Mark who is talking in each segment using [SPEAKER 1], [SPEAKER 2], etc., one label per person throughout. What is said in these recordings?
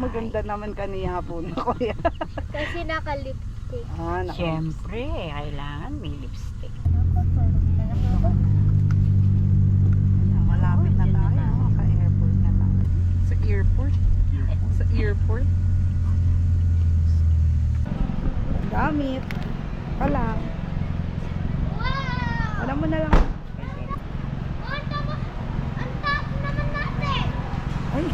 [SPEAKER 1] maganda naman kaniya po na kuya.
[SPEAKER 2] Kasi naka-lipstick.
[SPEAKER 3] Siyempre, kailangan may lipstick.
[SPEAKER 1] Malapit na tayo. Ka-airport na tayo. Sa airport? Sa airport? Gamit. Pala.
[SPEAKER 2] Wow!
[SPEAKER 1] Alam mo na lang.
[SPEAKER 2] Ang taas naman natin!
[SPEAKER 1] Ay.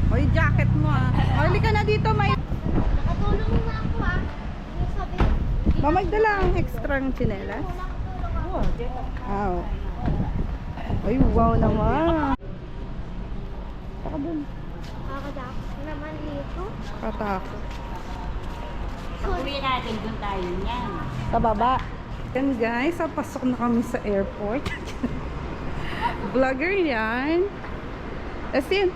[SPEAKER 1] Oy, jacket mo ah. Hali ka na dito, may.
[SPEAKER 2] Nakatulong na ako ah. Ano sabi?
[SPEAKER 1] Mamagdala ang extra ng tsinelas. Wow. Ay, wow naman. Saka dun.
[SPEAKER 2] Nakakadakot naman dito.
[SPEAKER 1] Katakot.
[SPEAKER 3] Uwi natin, doon tayo niyan.
[SPEAKER 1] Sa baba. Yan guys, pasok na kami sa airport. Vlogger yan. Asin.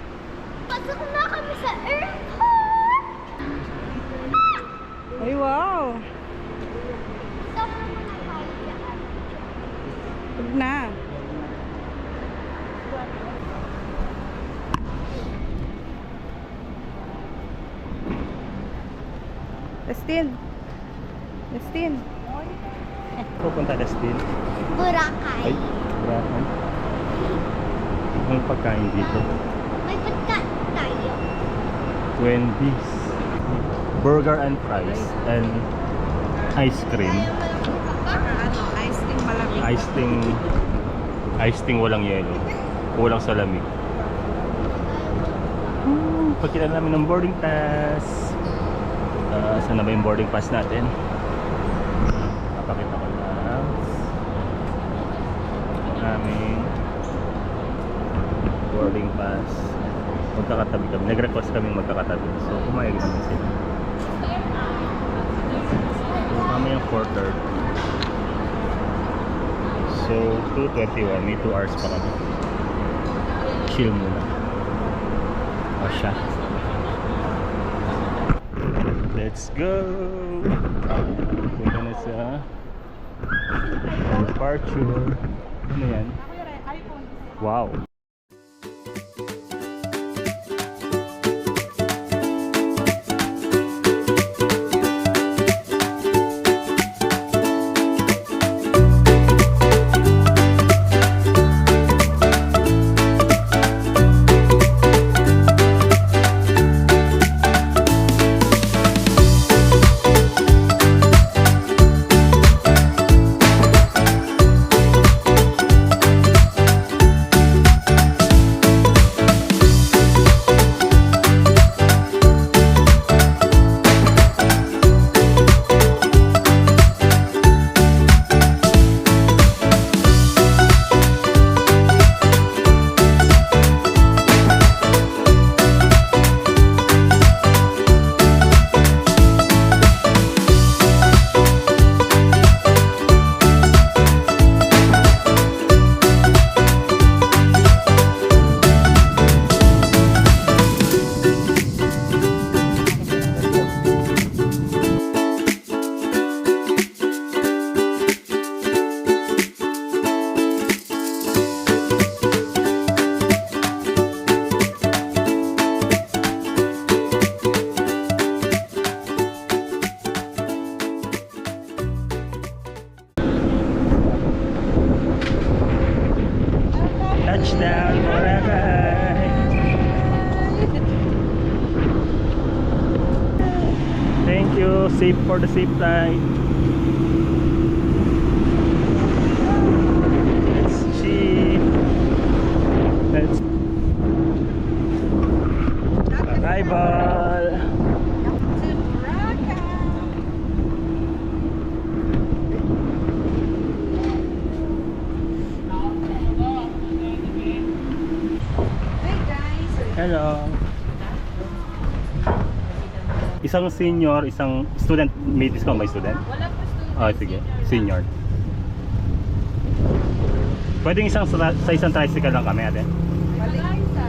[SPEAKER 2] Pasok na kami sa airport!
[SPEAKER 1] Ay, wow.
[SPEAKER 2] Sama naman na tayo dyan.
[SPEAKER 1] Huwag na. Justin. Justin.
[SPEAKER 4] Pupunta Destin.
[SPEAKER 2] Boracay.
[SPEAKER 4] Ay, Boracay. Ang pagkain dito.
[SPEAKER 2] May pagkain tayo.
[SPEAKER 4] Wendy's. Burger and fries. And ice cream.
[SPEAKER 1] Ano, ice cream malamig.
[SPEAKER 4] Ice ting walang yelo. Kulang sa lamig. Pagkita namin ng boarding pass. Saan na ba yung boarding pass natin? Papakita ko lang. Aming boarding pass. Magkakatabi kami. Nag-request kami magkakatabi. So, pumayag naman sila. Mamayang 4:30. So, 2:21. May 2 hours pa kami. Chill muna. O siya. Let's go! Punta na sa departure. Ano yan? Wow! Touchdown, Boracay! Thank you, safe for the safe flight. Let's cheap. Let's arrival. Hello. Isang senior, isang student. May discount ba student?
[SPEAKER 3] Wala po student.
[SPEAKER 4] Ah, sige. Senior. Pwedeng isang sa isang tricycle lang kami, ate.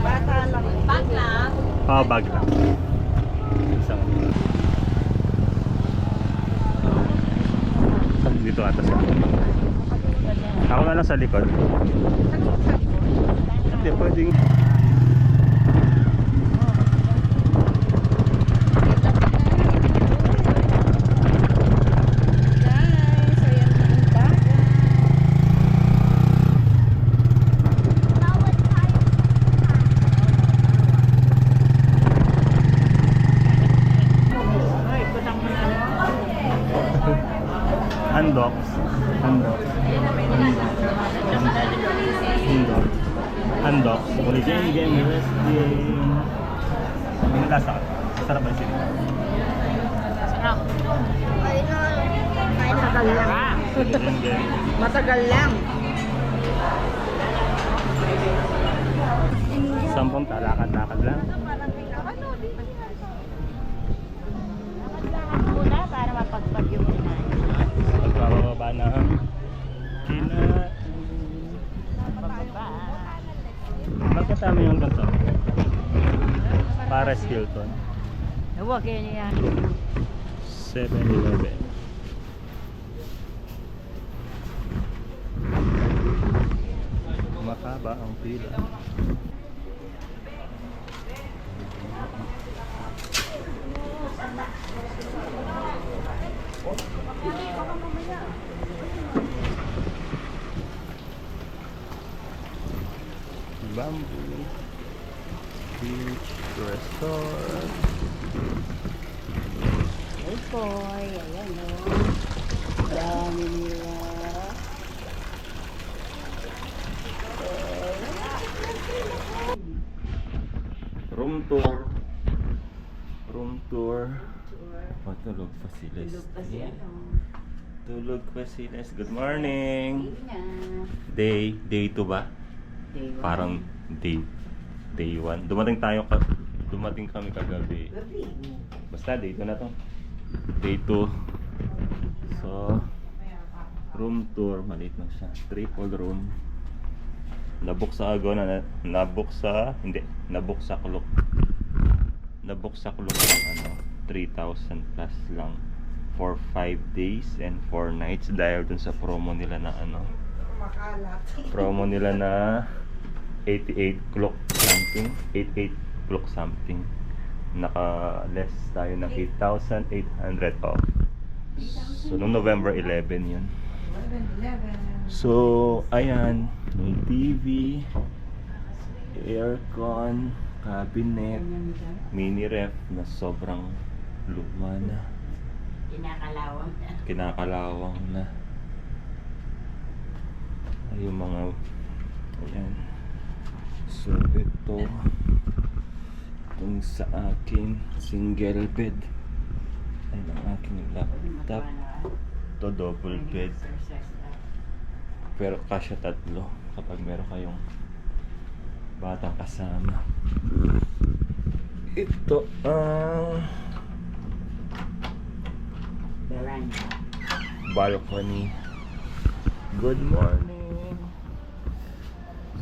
[SPEAKER 1] Bata lang.
[SPEAKER 3] Bag lang.
[SPEAKER 4] Ah, bag lang. Isang. Dito ata siya. Ako na lang sa likod. Hindi, pwedeng. Handok. Handok. Handok. Muli game. Wrestling. Ano lasa? Masarap ba yung sili?
[SPEAKER 1] Sarap.
[SPEAKER 2] Ayun na. Kain na.
[SPEAKER 1] Matagal lang.
[SPEAKER 4] Game.
[SPEAKER 1] Matagal lang.
[SPEAKER 4] Sampung talakad-lakad lang.
[SPEAKER 3] Lakad muna para mapagpag yung kinain.
[SPEAKER 4] Pagpapababa na ang kinain.
[SPEAKER 3] Pababa.
[SPEAKER 4] Magkasama yung ganito. Paris Hilton.
[SPEAKER 3] Huwag yan yan.
[SPEAKER 4] 7-Eleven. Makaba ang pila. Bamboo Beach Resort.
[SPEAKER 3] Hey boy, ayan o. Dami nila.
[SPEAKER 4] Room tour. Room tour. Patulog pa sila. Tulog pa sila. Good morning. Day 2 ba? Parang day 1. Dumating kami kagabi. Basta day 2 na to. Day 2. So room tour, maliit lang siya. Triple room. Nabook sa Agona, nabook sa Clock. Nabook sa Clock ng ano, 3,000 plus lang for 5 days and 4 nights dahil dun sa promo nila na ano. Promo nila na 88 clock something. Naka-less tayo ng 8,800 off. So, noong November 11 yun. So, ayan. May TV, aircon, cabinet, mini ref na sobrang luma na. Kinakalawang na. Ay, yung mga, ayan. So, ito. Itong sa akin, single bed. Ayan ang aking laptop. Ito, double bed. Pero kasya 3 kapag meron kayong batang kasama. Ito ang balcony. Good morning.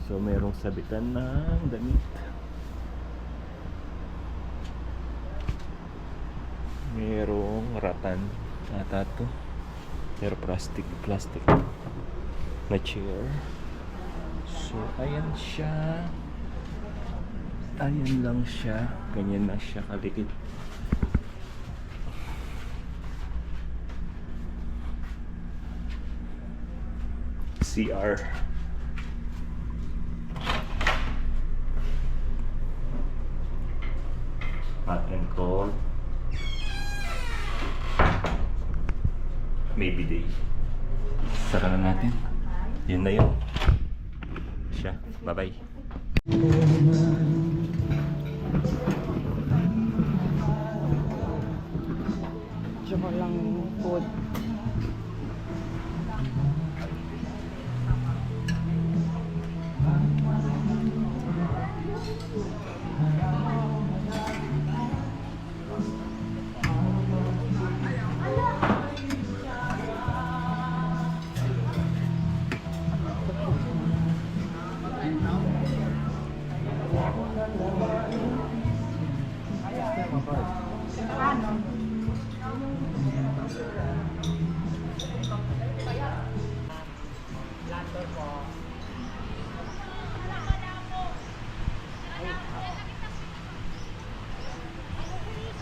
[SPEAKER 4] So merong sabitan ng damit. Merong ratan ata to. Pero plastic na chair. So ayan siya. Ayan lang siya. Ganyan na siya kalikit. CR. Hot and cold. Maybe day. Sara na natin. Yun na yun. Siya. Bye-bye.
[SPEAKER 1] Diyan lang food.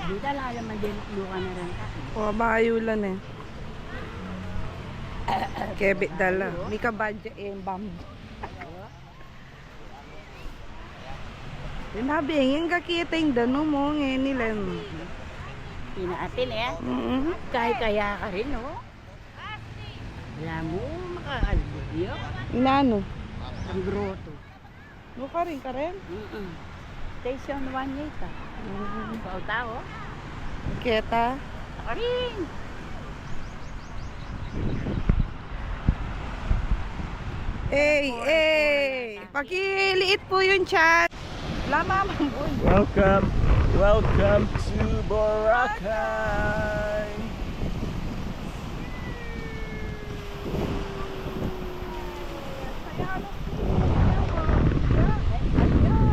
[SPEAKER 3] Dito lang naman din luka na rin.
[SPEAKER 1] O, maayulan eh. Kebit dala. May kabadya eh, bamboo. Sinabi, yung kakita yung dano mo, ngayon nila.
[SPEAKER 3] Pinaatin eh.
[SPEAKER 1] Mm-hmm.
[SPEAKER 3] Kaya ka rin, no? Alam mo, makaalbudyo.
[SPEAKER 1] Inano?
[SPEAKER 3] Ang grotto.
[SPEAKER 1] Mukha rin ka rin?
[SPEAKER 3] Station 1 yata. Ikaw tao?
[SPEAKER 1] Kita.
[SPEAKER 3] Ako rin.
[SPEAKER 1] Pakiliit po yung chat. Lama mambun.
[SPEAKER 4] Welcome to Boracay.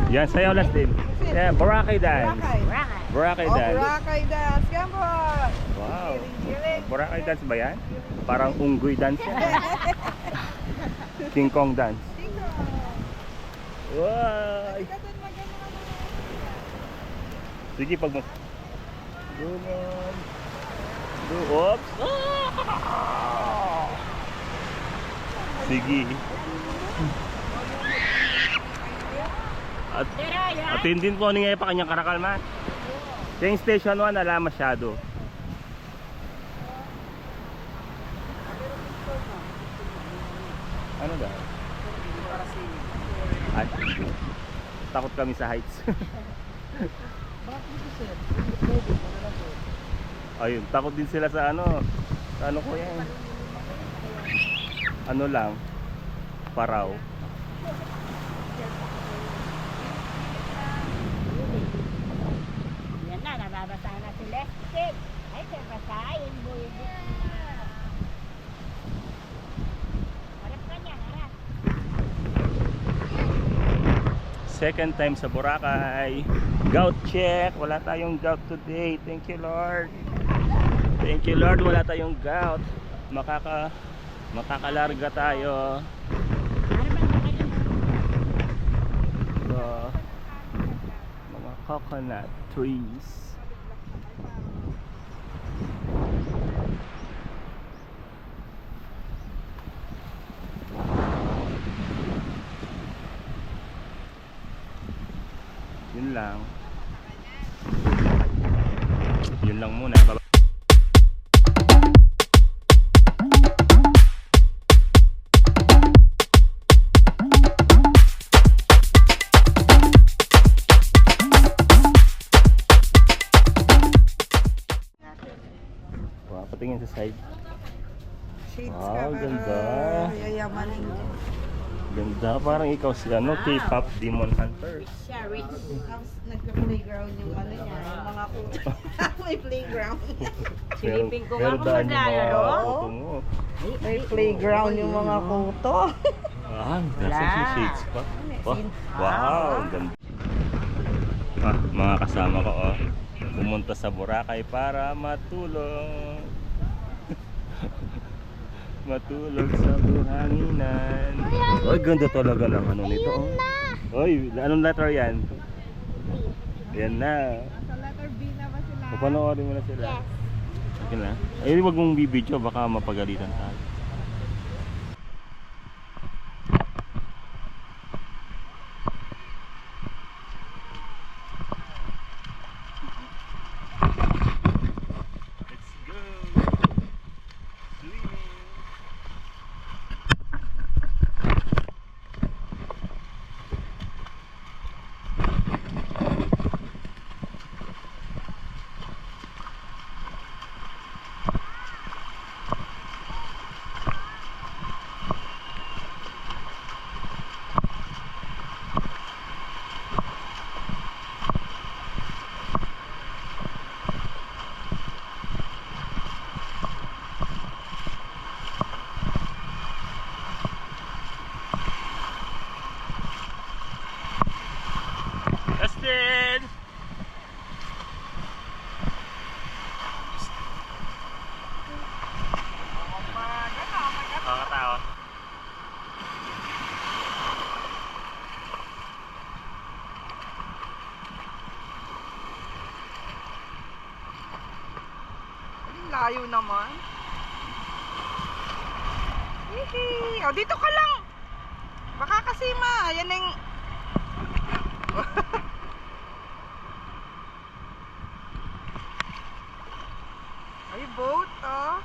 [SPEAKER 4] Yan, sayaw last din. Yeah, Boracay dance. Boracay dance.
[SPEAKER 1] Boracay dance. Come on.
[SPEAKER 4] Wow. Boracay dance ba yan? Parang unggoy dance yan. King Kong dance. Wow. Sige, pag mo. Guman. Oops. Sige. At din po nga pa kanyang karakalman. Yung station 1 ala masyado. Ano daw? Ay, takot kami sa heights. Ayun, takot din sila sa ano. Sa ano ko yan? Ano lang? Paraw.
[SPEAKER 3] Yan na, nababasa na si Leslie. Ay, basahin mo yun na. Harap ka niya, harap.
[SPEAKER 4] Second time sa Boracay. Gout check. Wala tayong gout today. Thank you, Lord. Thank you, Lord. Wala tayong gout. Makakalarga tayo. So, mga coconut trees. Yun lang. Yun lang muna. Wow, patingin sa side.
[SPEAKER 1] Shades
[SPEAKER 4] Wow,
[SPEAKER 1] ka.
[SPEAKER 4] ganda.
[SPEAKER 1] Yayamanin ko.
[SPEAKER 4] Ganda, parang ikaw si ano, K-pop Demon Hunter.
[SPEAKER 3] Siya, rich.
[SPEAKER 1] Tapos nagka-playground yung ano niya, yung mga kuto. May playground.
[SPEAKER 3] Silipin ko nga
[SPEAKER 4] Meron
[SPEAKER 3] kung
[SPEAKER 4] daan yung mga
[SPEAKER 3] maglalaro.
[SPEAKER 4] kuto mo.
[SPEAKER 1] May playground yung mga kuto.
[SPEAKER 4] Ah, nasa si shades pa. Wow, ang ganda. Mga kasama ko, pumunta sa Boracay para matulog. Matulog sa buhanginan. Ay, ganda talaga ng ano nito. Oy, anong letter yan? Yan na.
[SPEAKER 1] Sa letter B na ba sila?
[SPEAKER 4] Papanoorin mo na sila.
[SPEAKER 2] Yes.
[SPEAKER 4] Okay na. Ay, wag mong bibidyo, baka mapagalitan tayo. Let's go. Swimming. Justin! Mga tao.
[SPEAKER 1] Layo naman. Hihi. O, dito ka lang. Baka kasi yan yung... Ay, boat, oh.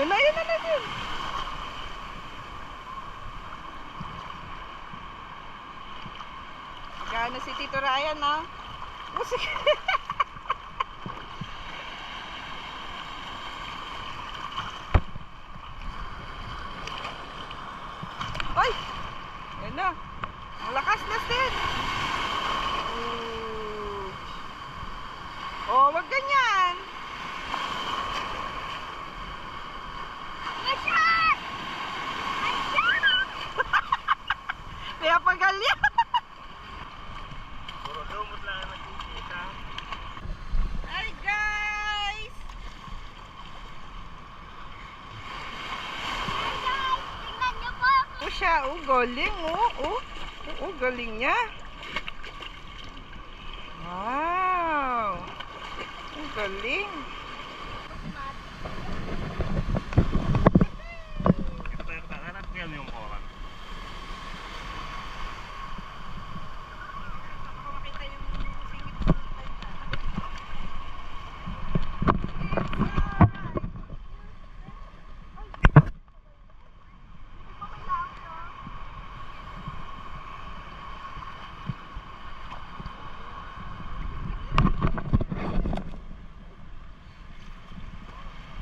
[SPEAKER 1] Yun na, yun na, yun na. Gana si Tito Ryan, ha? Musik. Ay! Yan na. Malakas na, Sid. Oh, wag ganyan.
[SPEAKER 2] Masyad! Masyad!
[SPEAKER 1] Kaya pagalya.
[SPEAKER 4] Puro lumot lang ang nakikita.
[SPEAKER 1] Hi, guys!
[SPEAKER 2] Hey guys, tingnan niyo po.
[SPEAKER 1] Oh, siya. Oh, galing. Oh, galing niya. Wow. Ang galing.
[SPEAKER 4] Ito, hanap ko yan yung koran.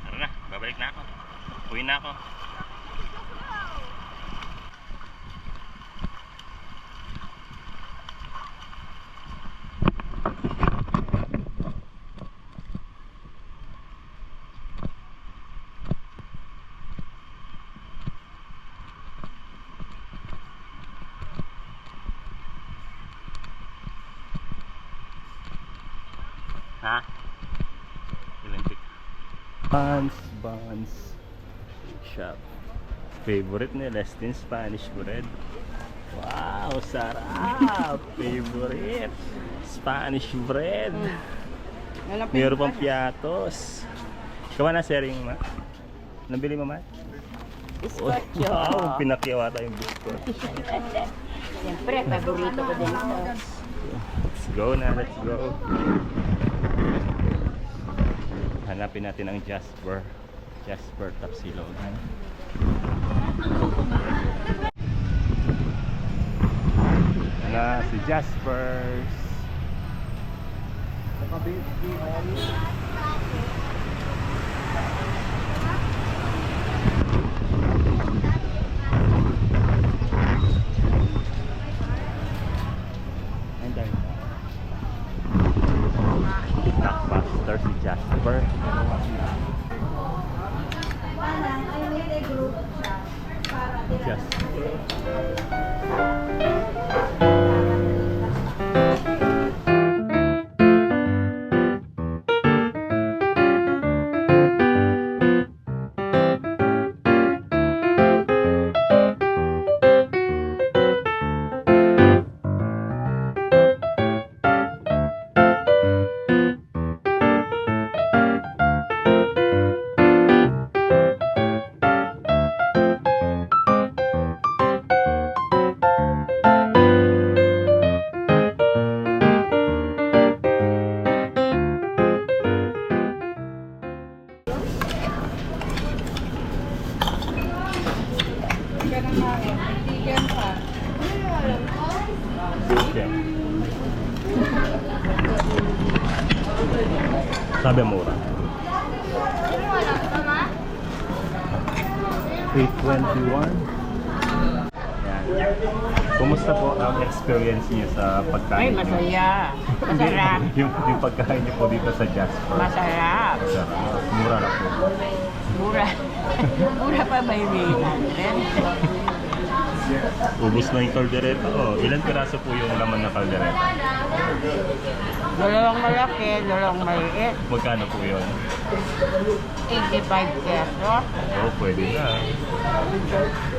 [SPEAKER 4] Tara na, babalik na ako. Uwi na ako. Ha? Olympic. Buns shop. Favorite nila, Lestin Spanish bread. Wow, sarap! Favorite Spanish bread. Meron pang piatos. Kawan na sharing, ma? Nabili mo, ma?
[SPEAKER 3] Bizcocho.
[SPEAKER 4] Wow, pinakiawata yung biscuit.
[SPEAKER 3] Siyempre, paborito ko din ito.
[SPEAKER 4] Let's go na, let's go. Hanapin natin ang Jasper Tapsilogan. Wala si Jaspers. Blockbuster si Jasper. Jasper. Sabi mura. 821. Yan. Kumusta po ang experience niyo sa
[SPEAKER 3] Ay,
[SPEAKER 4] pagkain?
[SPEAKER 3] masaya. Masarap.
[SPEAKER 4] yung pagkain niyo po dito sa Jasper.
[SPEAKER 3] Masarap.
[SPEAKER 4] Masarap. Mura na po.
[SPEAKER 3] Mura. Mura pa ba yung 800?
[SPEAKER 4] Ubus na yung kaldereta. Oh, ilan piraso po yung laman ng kaldereta?
[SPEAKER 3] Dalawang malaki, dalawang maliit.
[SPEAKER 4] Magkano po yun?
[SPEAKER 3] 85 pesos.
[SPEAKER 4] Oh, pwede na.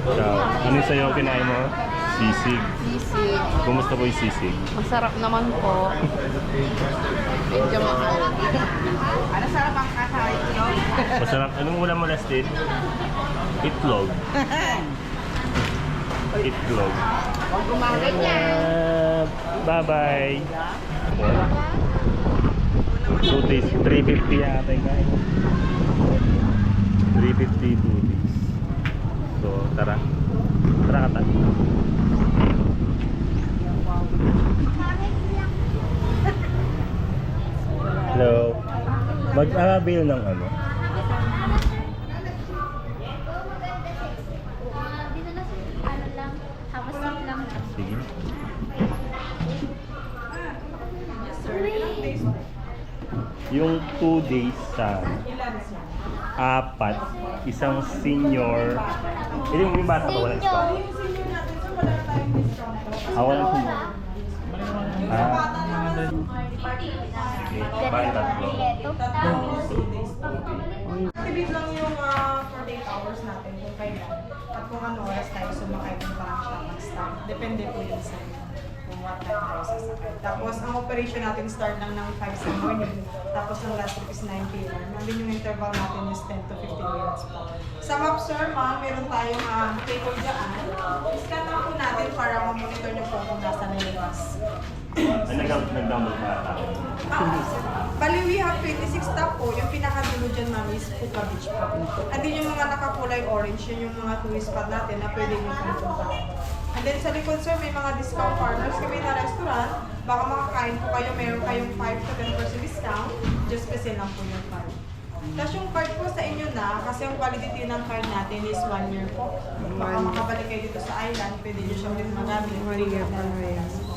[SPEAKER 4] So, ano yung sayo kinain mo? Sisig.
[SPEAKER 1] Sisig.
[SPEAKER 4] Kumusta po yung sisig?
[SPEAKER 1] Masarap naman po. Medyo mahal. Ano sarap ang kakain nyo?
[SPEAKER 4] Masarap. Anong ulam mo last din? Itlog. Itlog.
[SPEAKER 1] Huwag kumain yan.
[SPEAKER 4] Bye-bye. 2 days, 350 yata guys. 350 2 days. So, tara. Tara ka tayo. Hello. Mag-avail ng ano?
[SPEAKER 2] Dito na sa ano lang, tapos lang.
[SPEAKER 4] Sige. Yung 2 days sa apat, isang senior. Yung bata ko walang discount. Walang senior. Sige, bakit tatlo?
[SPEAKER 1] Activate lang yung 48 hours natin kung kailan at kung ano oras tayo sumakay kung parang siya mag-start. Depende po yun sa kung what time tayo sasakay. Tapos ang operation natin start lang ng 5 sa morning. Tapos ang last trip is 9 p.m. Nandun yung interval natin is 10 to 15 minutes po. Sa map sir, ma'am, meron tayong table dyan. Scan lang po natin para ma-monitor nyo po kung nasa na yung bus.
[SPEAKER 4] Nag-download na tayo.
[SPEAKER 1] Bali, we have 26 stop po. Yung pinakadulo dyan, ma'am, is Puka Beach po. Andin yung mga nakakulay orange, yun yung mga tourist spot natin na pwede nyo pumunta. And then sa likod, sir, may mga discount partners kami na restaurant. Baka makakain po kayo, meron kayong 5 to 10% discount. Just kasi lang po yung card. Tapos yung card po sa inyo na, kasi ang validity ng card natin is 1 year po. Baka makabalik kayo dito sa island, pwede nyo siyang din magamit. 1 year pa po.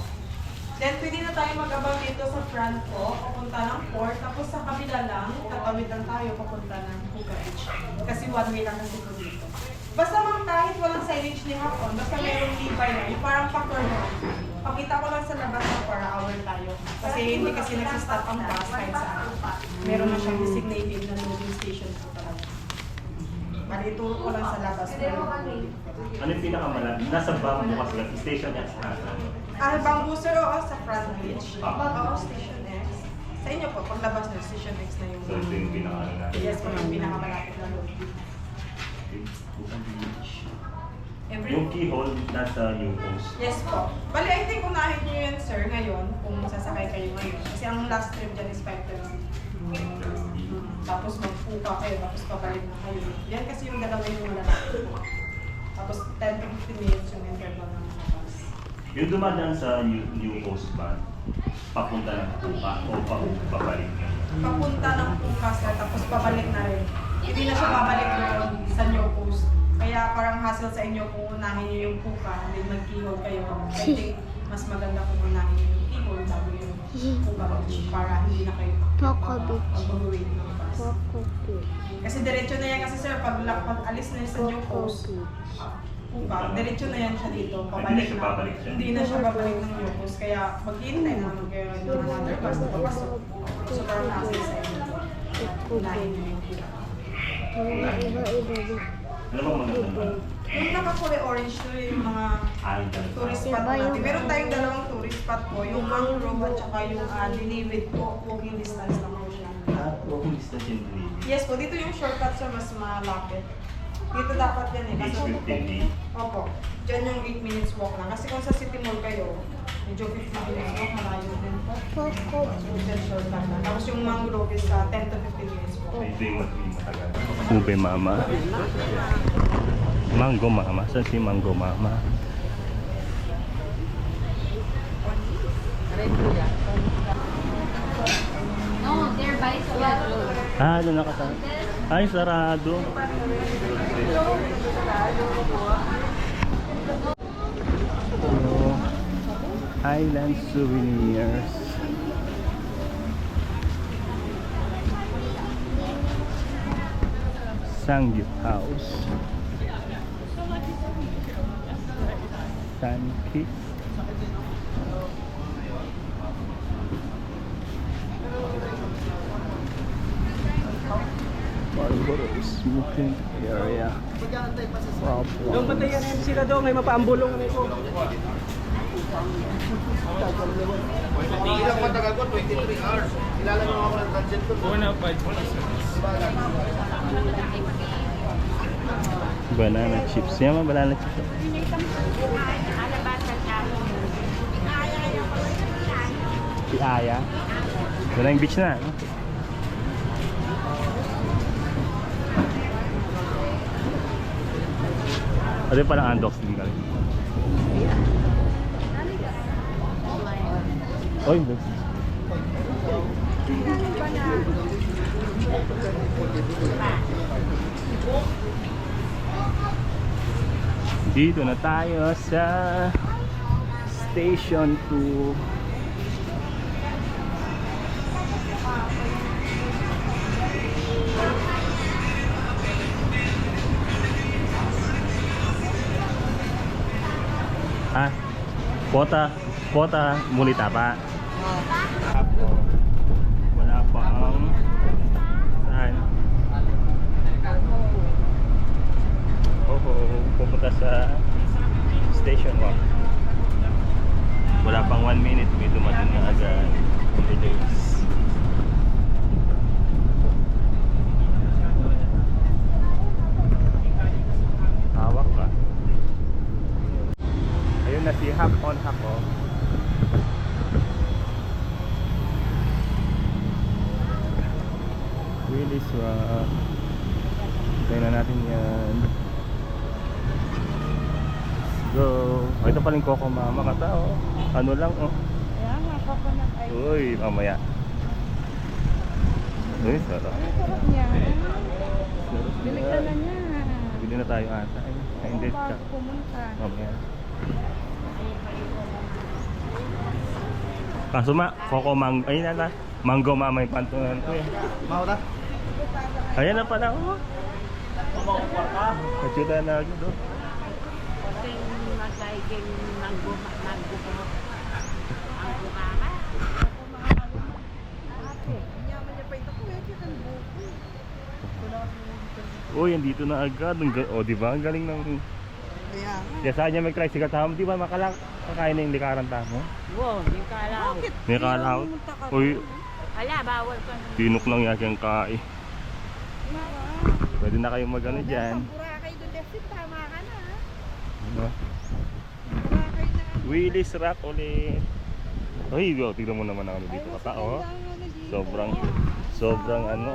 [SPEAKER 1] Then, pwede na tayo mag-abang dito sa front po, papunta ng port. Tapos sa kabila lang, tatawid lang tayo papunta ng Puka Beach. Kasi 1 way lang kasi po dito. Basta mang kahit walang signage ni hapon, basta merong libay na, yung parang factor na. Pakita ko lang sa labas na para hour tayo. Kasi hindi kasi nagsistop ang bus kahit saan. Meron na siyang designated na loading station po talaga. Bali, ituro ko lang sa labas.
[SPEAKER 4] Ano yung pinakamalaki? Nasa Bambo kasi lang. Station X na.
[SPEAKER 1] Bamboo sir, oo, sa front beach.
[SPEAKER 4] Ah.
[SPEAKER 1] Oo, Station X. Sa inyo po, paglabas na Station X na yung...
[SPEAKER 4] So ito yung pinaka natin.
[SPEAKER 1] Yes, po yung pinakamalapit na load.
[SPEAKER 4] Yung keyhole nasa New Coast.
[SPEAKER 1] Yes po. Bali, I think unahin nyo yun, sir, ngayon, kung sasakay kayo ngayon. Kasi ang last trip dyan is 5:30. Tapos magpuka kayo, tapos pabalik na kayo. Yan kasi yung dalawa yung malalaki po. Tapos 10 to 15 minutes yung interval ng mga bus.
[SPEAKER 4] Yung dumadaan sa New Coast ba? Papunta ng Puka o pabalik?
[SPEAKER 1] Papunta ng puka, sir, tapos pabalik na rin. Hindi na siya babalik doon sa New Coast. Kaya parang hassle sa inyo kung unahin nyo yung puka, hindi mag-keyhole kayo. I think mas maganda kung unahin nyo yung keyhole bago yung puka beach para hindi na kayo
[SPEAKER 2] Puka Beach.
[SPEAKER 1] mag-wait ng bus.
[SPEAKER 2] Puka Beach.
[SPEAKER 1] Kasi diretso na yan kasi sir, pag alis na sa New Coast, puka, diretso na yan siya dito.
[SPEAKER 4] Hindi na siya babalik siya.
[SPEAKER 1] Hindi na siya babalik ng New Coast. Kaya maghihintay na naman kayo ng another bus na papasok. So parang hassle sa inyo. Unahin nyo yung puka.
[SPEAKER 2] Iba-iba.
[SPEAKER 4] Ano bang maganda ba?
[SPEAKER 1] Yung nakakulay orange to yung mga tourist spot natin. Meron tayong dalawang tourist spot po. Yung mangrove at saka yung Dinivid po. Walking distance lang po siya.
[SPEAKER 4] Walking distance yung
[SPEAKER 1] Yes po, dito yung shortcut sa mas malapit. Dito dapat yan eh. Kasi,
[SPEAKER 4] 15
[SPEAKER 1] opo, dyan yung 8 minutes walk lang. Kasi kung sa City Mall kayo, medyo 15 minutes walk, malayo din po.
[SPEAKER 2] Puka
[SPEAKER 1] So, dyan shortcut lang. Tapos yung mangrove is 10 to 15 minutes walk.
[SPEAKER 4] Ito yung matagal. Ube mama. Mango mama. Saan si Mango mama?
[SPEAKER 2] No, they're by
[SPEAKER 4] Ano nakasama? Ay, sarado. Island souvenirs. Sangyup House. Sunkiss. Marlboro smoking area.
[SPEAKER 5] Doon batayan na sila doon, may mapaambulong na ito.
[SPEAKER 6] Ilang matagal ko, 23 hours. Ilalagay ako ng budget ko.
[SPEAKER 4] Banana chips. Yan mga banana chips. Si Aya. Wala yung beach na. No? Ano yung parang Andox din kami? Oh, hindi. Dito na tayo sa Station 2. Ah, Kota Mulitapa. Wala pa ang saan? Pupunta sa Station 1. Wala pang 1 minute, may dumating na agad. Delays. Hawak ka. Ayun na si Hop on Hop off. Willis Rock. Tingnan natin yan. Let's go. Oh, ito pala yung Coco Mama kata oh. Ano lang oh.
[SPEAKER 3] Kaya nga, coconut ice.
[SPEAKER 4] Uy, mamaya. Uy, sarap.
[SPEAKER 3] Ang sarap niya.
[SPEAKER 4] Sarap
[SPEAKER 3] Bili
[SPEAKER 4] niya.
[SPEAKER 3] ka na niya.
[SPEAKER 4] Bili na tayo ata. Ay, hindi.
[SPEAKER 3] Bago pumunta.
[SPEAKER 4] Mamaya. Kaso Coco Mango. Ayun na. Mango Mama yung pantunan ko eh.
[SPEAKER 6] Maura?
[SPEAKER 4] Ayan na pala oh. Kachuda na agad oh.
[SPEAKER 3] Magkaiging mango po. Mango mama.
[SPEAKER 4] Uy, andito na agad. O, di ba? Ang galing ng...
[SPEAKER 1] Kaya nga.
[SPEAKER 4] Kaya saan niya mag-tricycle tamo? Di ba kakain na yung likaran tamo?
[SPEAKER 3] Wow, hindi ka alam.
[SPEAKER 4] May kalaw. Uy,
[SPEAKER 3] Ala, bawal ka.
[SPEAKER 4] tinok lang yaking kai. Pwede na kayong mag-ano dyan.
[SPEAKER 3] Boracay doon, Destin, tama ka na.
[SPEAKER 4] Ano? Willis Rock ulit. Ay, tignan mo naman ako dito katao. Sobrang ano,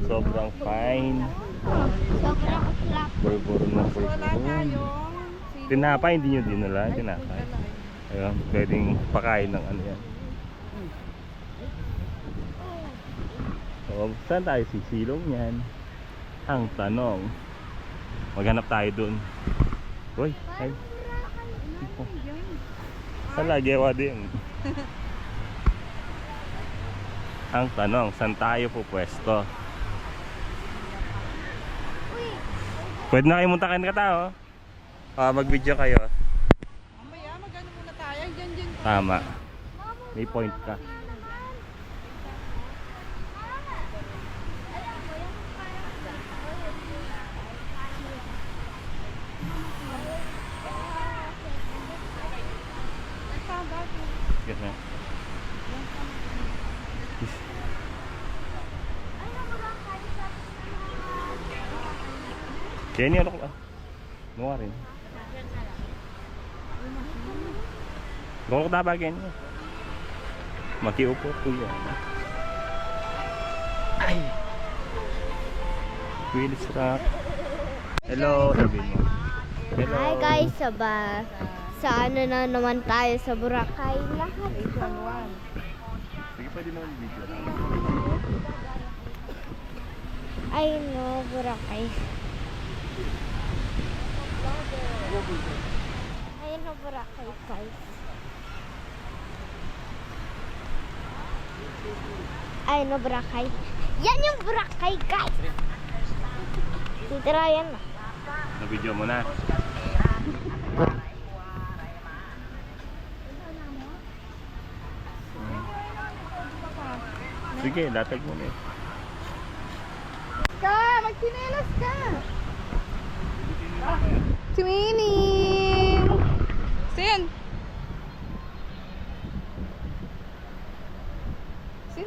[SPEAKER 4] sobrang fine.
[SPEAKER 2] Sobrang sarap.
[SPEAKER 4] Burburo na burburo. Tinapay, hindi nyo dinala. Tinapay. Ayun, pwedeng pakain ng ano yan. So, saan tayo sisilong yan? Ang tanong. Maghanap tayo dun. Uy, ay. Saan lagi din? Ang tanong, saan tayo pupwesto? Pwede na kayo muntakan ka tao. Mag-video kayo.
[SPEAKER 1] Mamaya, magano muna tayo. Diyan.
[SPEAKER 4] Tama. May point ka. Yes, ma'am. Kenny, ano ka? Nuwa rin. Kung ka ba Kenny? Makiupo po yan. Ay! Willis Rock. Hello, Irvin. Hello.
[SPEAKER 2] Hi guys, sa ano na naman tayo sa Boracay lahat.
[SPEAKER 4] Sige, pwede naman video.
[SPEAKER 2] Ay no, Boracay. Ayun na Boracay guys. Ayun na Boracay. Yan yung Boracay guys. Titirayan na.
[SPEAKER 4] Na-video mo na. Sige, latag mo na eh.
[SPEAKER 1] Magsinelas ka. Twinning! Sin!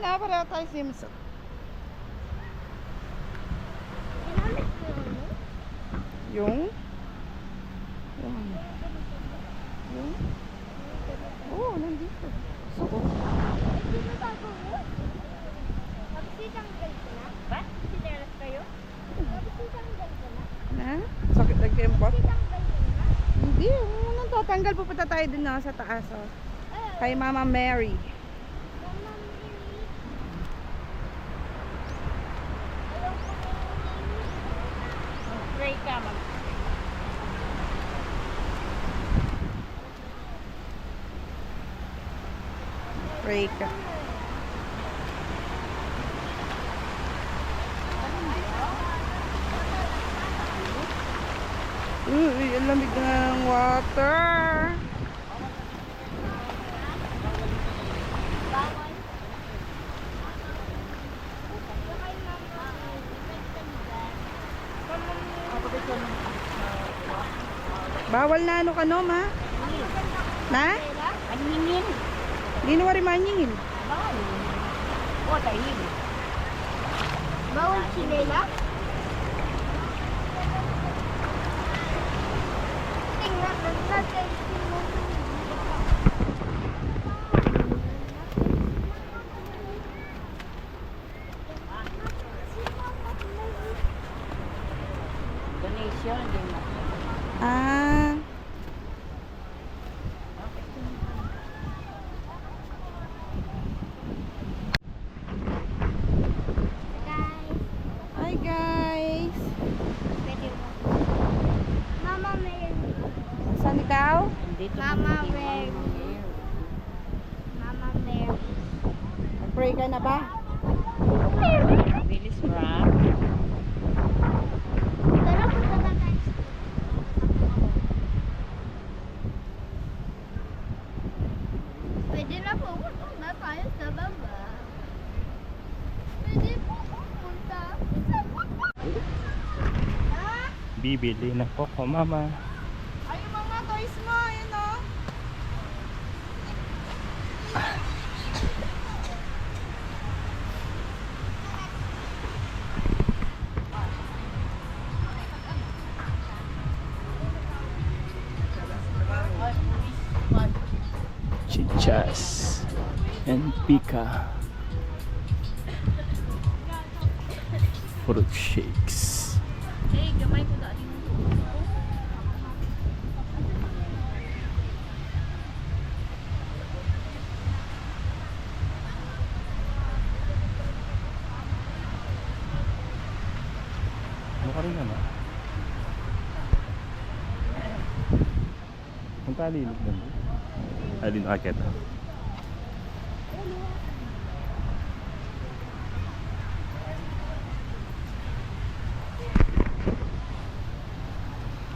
[SPEAKER 1] Para tayo Simpson.
[SPEAKER 2] Ginamit ko yun.
[SPEAKER 1] Yung? Yung? Oo, nandito.
[SPEAKER 2] Hindi mo bago mo? Magsitanggal ko na.
[SPEAKER 3] Ba? Sinelas kayo?
[SPEAKER 2] Magsitanggal ko na.
[SPEAKER 1] Na? Sakit lang kayong pot? Uncle, pupunta tayo dun na sa taas, oh. Kay Mama Mary.
[SPEAKER 3] Pray ka, mag
[SPEAKER 1] Pray ka. Uy, ang lamig ng water. Bawal na ano ka no, ma? Na?
[SPEAKER 3] Paningin.
[SPEAKER 1] Hindi na wari maningin.
[SPEAKER 3] Bawal. O, tahim.
[SPEAKER 2] Bawal sinila? Tingnan natin.
[SPEAKER 3] Donation din mo.
[SPEAKER 1] Ah.
[SPEAKER 2] Guys,
[SPEAKER 1] Hi guys.
[SPEAKER 2] pwede mo. Mama Mary.
[SPEAKER 1] Saan ikaw?
[SPEAKER 3] Dito
[SPEAKER 2] Mama Mary. Mama Mary.
[SPEAKER 1] Pray ka na ba?
[SPEAKER 3] Bilis wrap.
[SPEAKER 2] Tara, punta na tayo. Pwede na po pupunta tayo sa baba. Pwede po pupunta sa baba.
[SPEAKER 4] Bibili na Coco Mama.
[SPEAKER 1] Ay, yung mga toys mo, yun o.
[SPEAKER 5] Chichas and Pika. Fruit shakes.
[SPEAKER 2] Hey, gamay ko dati.
[SPEAKER 4] Ano ka rin naman? Ang talilog na mo. Alin akit.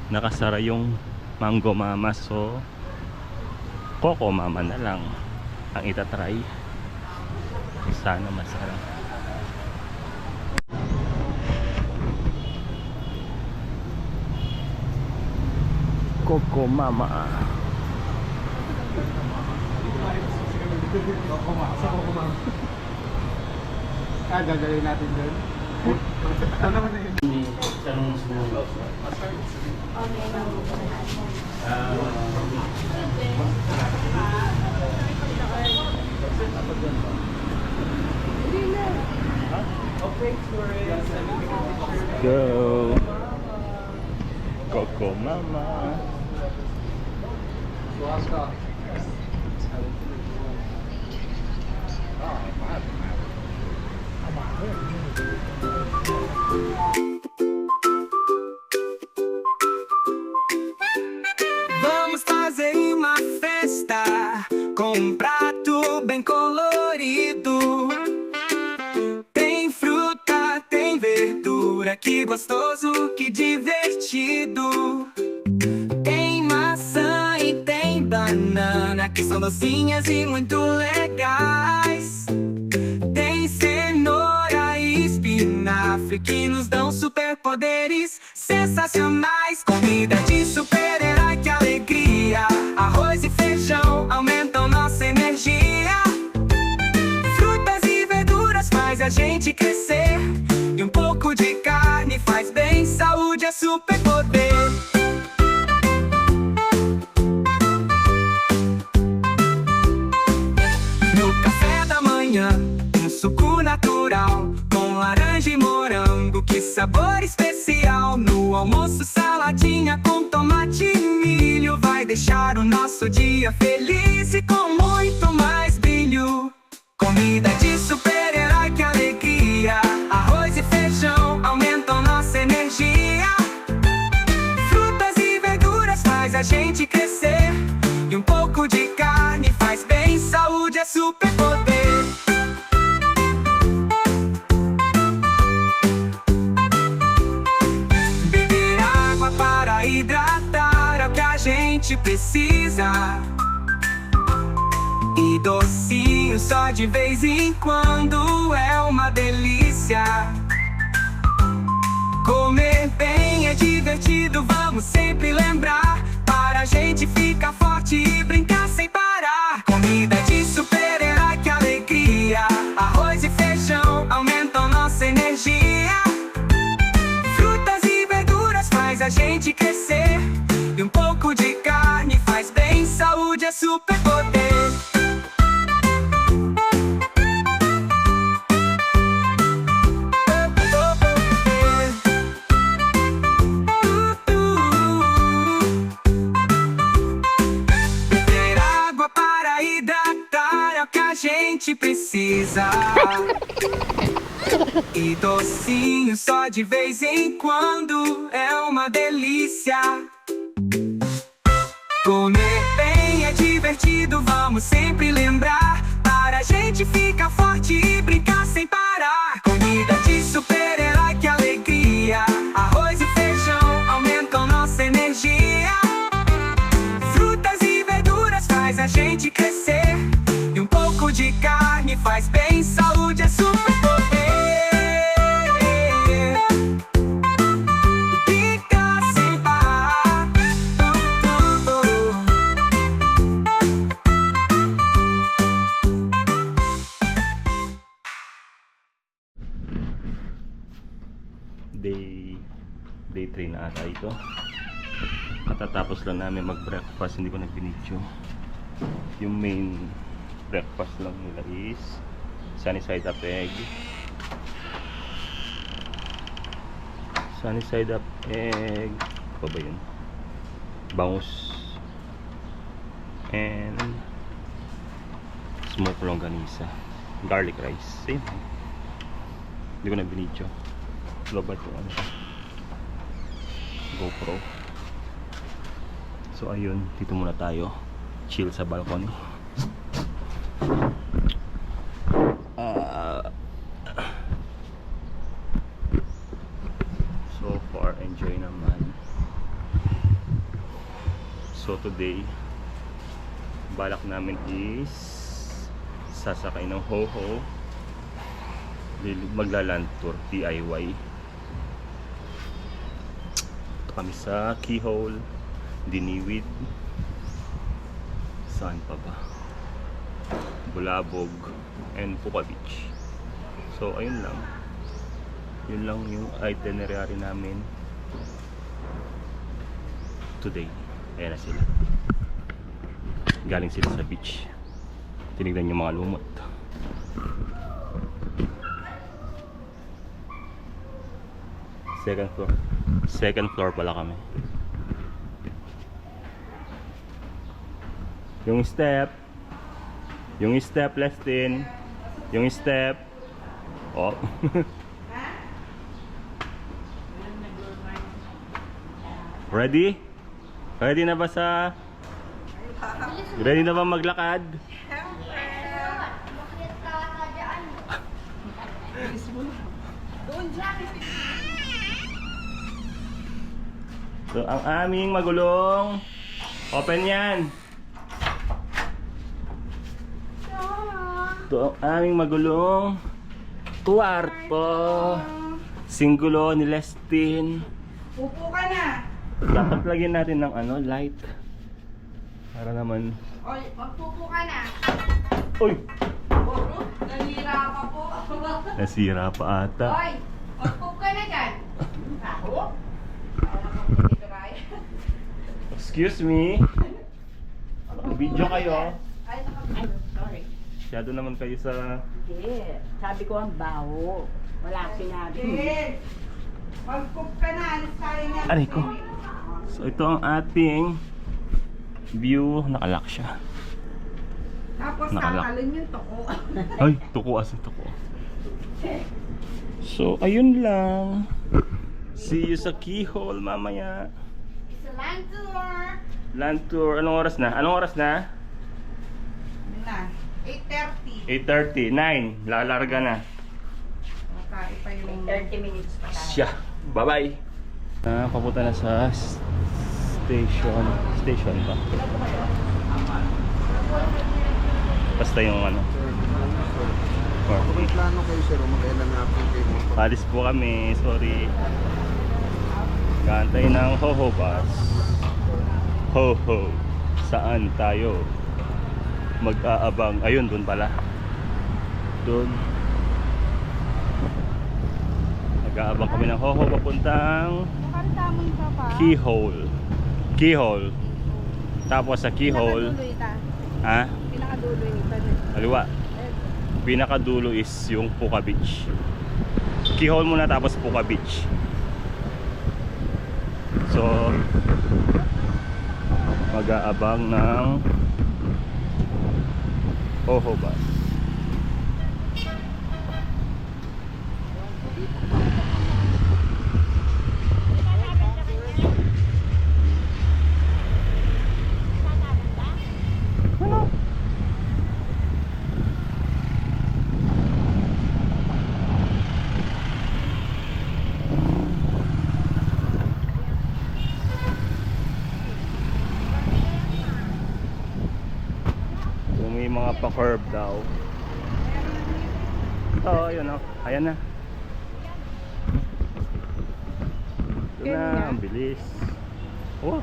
[SPEAKER 4] Nakasara yung Mango Mama, so Coco Mama na lang ang itatry. Sana masarap.
[SPEAKER 5] Coco Mama.
[SPEAKER 6] Gagawin natin doon. Ano naman na yun?
[SPEAKER 4] Go! Coco Mama.
[SPEAKER 7] Vamos fazer uma festa com um prato bem colorido. Tem fruta, tem verdura, que gostoso, que divertido. Tem maçã e tem banana, que são docinhas e muito legais. Tem cenoura e espinafre, que nos dão superpoderes sensacionais. Comida de super-herói, que alegria. Arroz e feijão aumentam nossa energia. Frutas e verduras faz a gente crescer. E um pouco de carne faz bem, saúde é superpoder. No café da manhã, um suco natural com laranja e morango, que sabor especial. No almoço, saladinha com tomate e milho. dia feliz e com muito mais brilho. Comida de super-herói, que alegria. Arroz e feijão aumentam nossa energia. Frutas e verduras faz a gente crescer. E um pouco de carne faz bem, saúde é superpoder. Beber água para hidratar é o que a gente precisa. E docinho só de vez em quando é uma delícia. Comer bem é divertido, vamos sempre lembrar. Para a gente ficar forte e brincar sem parar. Comida de super-herói, que alegria. Arroz e feijão aumentam nossa energia. Frutas e verduras faz a gente crescer. E um pouco de carne faz bem, saúde é superpoder. Beber água para hidratar é o que a gente precisa. E docinho só de vez em quando é uma delícia. Comer bem é divertido, vamos sempre lembrar. Para a gente ficar forte e brincar sem parar. Comida de super-herói, que alegria. Arroz e feijão aumentam nossa energia. Frutas e verduras faz a gente crescer. E um pouco de carne faz bem, saúde é superpoder. Brincar sem parar.
[SPEAKER 4] Day 3 na ata ito. Matatapos lang namin mag-breakfast, hindi ko nag-video. Yung main breakfast lang nila is sunny side up egg. Sunny side up egg. Ano ba yun? Bangus. And smoked longganisa. Garlic rice. Same. Hindi ko nag-video. Global to ano. GoPro. So ayun, dito muna tayo chill sa balcony. So far enjoy naman. So today balak namin is sasakay ng Hoho, magla-land tour DIY. Kami sa Keyhole, Diniwid, saan pa ba? Bulabog, and Puka Beach. So ayun lang. Yun lang yung itinerary namin today. Ayan na sila. Galing sila sa beach. Tinignan yung mga lumot. Second floor pala kami. Yung step Lestin. Yung step. Oh. Ready? Ready na ba sa Ready na ba maglakad? So ang aming magulong, open yan. Ito ang aming magulong kwarto. Singgulo ni Lestin.
[SPEAKER 1] Upo ka na.
[SPEAKER 4] Dapat lagyan natin ng ano, light. Para naman.
[SPEAKER 1] Oy, magpupo ka na.
[SPEAKER 4] Uy!
[SPEAKER 1] Nanira ka po.
[SPEAKER 4] Nasira pa ata.
[SPEAKER 1] Oy, magpupo ka na dyan. Ako?
[SPEAKER 4] Excuse me. Video kayo.
[SPEAKER 1] Ay,
[SPEAKER 3] Sorry.
[SPEAKER 4] Masyado naman kayo sa...
[SPEAKER 3] Hindi. Sabi ko ang baho. Wala sinabi.
[SPEAKER 1] magpupo ka na. Alis tayo nga.
[SPEAKER 4] Aray ko. So ito ang ating View, nakalock siya.
[SPEAKER 1] Tapos
[SPEAKER 4] Nakalak.
[SPEAKER 1] kakalin yung toko.
[SPEAKER 4] Ay, tuko as in tuko. So, ayun lang. See you sa keyhole mamaya.
[SPEAKER 1] Sa land tour.
[SPEAKER 4] Land tour. Anong oras na? Anong oras na?
[SPEAKER 1] Ano na? 8:30.
[SPEAKER 4] 8:30. 9. Lalarga na.
[SPEAKER 1] Okay, pa yung
[SPEAKER 3] 30 minutes pa tayo.
[SPEAKER 4] Siya. Bye-bye. Papunta na sa station. Station ba? Basta yung ano.
[SPEAKER 6] May plano kayo sir, magkailan na po kayo mo.
[SPEAKER 4] Palis po kami. Sorry. Kaantay ng Ho-Ho bus. Ho-Ho. Saan tayo mag-aabang? Ayun, dun pala. Dun. Mag-aabang kami ng Ho-Ho papuntang Keyhole. Keyhole. Tapos sa Keyhole. Ha?
[SPEAKER 1] pinakadulo nito.
[SPEAKER 4] Kaliwa. Pinakadulo is yung Puka Beach. Keyhole muna tapos Puka Beach. So mag-aabang ng Ho-Ho bus. May mga pa-curve daw. Oo, yun o. Ayan na. Ito na, ang bilis. Oh.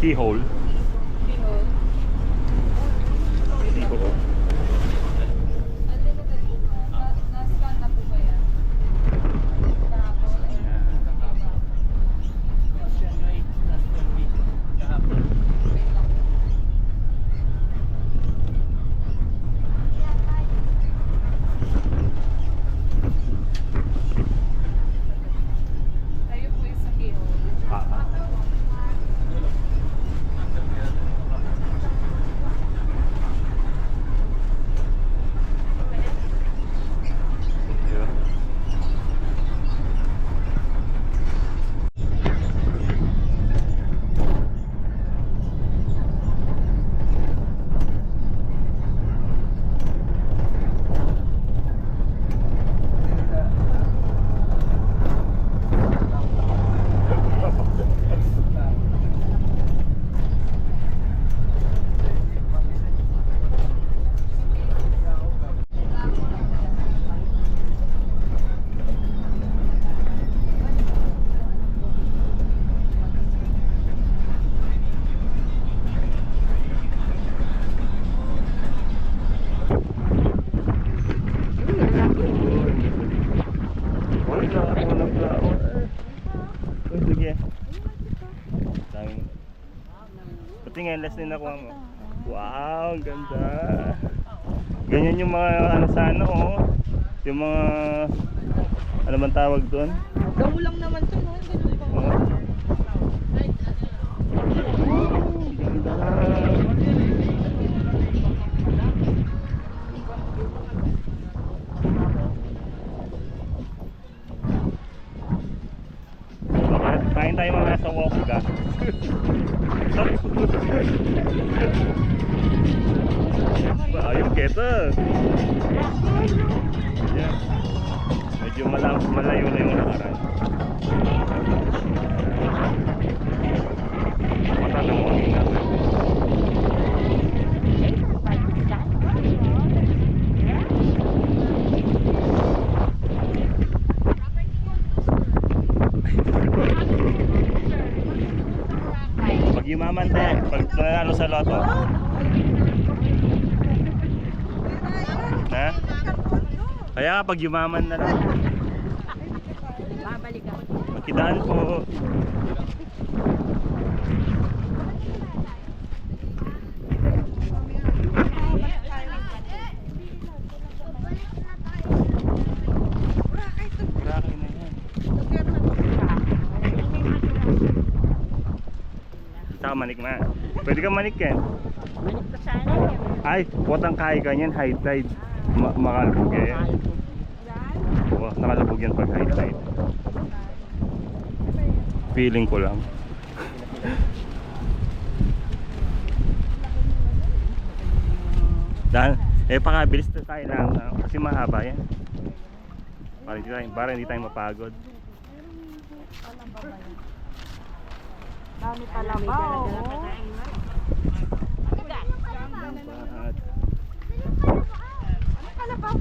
[SPEAKER 4] Keyhole. Oo. Patingin, less din nakuha mo. Wow, ang ganda. Ganyan yung mga ano sa ano, oh. Yung mga ano man tawag doon?
[SPEAKER 1] Gamu lang naman to, no? Ganun pa.
[SPEAKER 4] Kain tayo mga sa Wokuga. Ayun, keta. Yeah. Medyo malayo na yung nakaraan. Matanda mo ang ingat. Pag yumaman te, pag nanalo sa loto. Ha? Kaya pag yumaman na lang.
[SPEAKER 3] Babalik ako.
[SPEAKER 4] Magkidaan po. Boracay na yan. Saka manik na. Pwede ka manik yan.
[SPEAKER 3] Balik ko sana eh.
[SPEAKER 4] Ay, potang kaya ka yan, high tide. Makalubog yan. Oo, nakalubog yan pag high tide. Feeling ko lang. Dan, pakabilis na tayo lang kasi mahaba yan. Para hindi tayo mapagod.
[SPEAKER 3] Dami kalabaw.
[SPEAKER 4] At,
[SPEAKER 3] Kalabaw.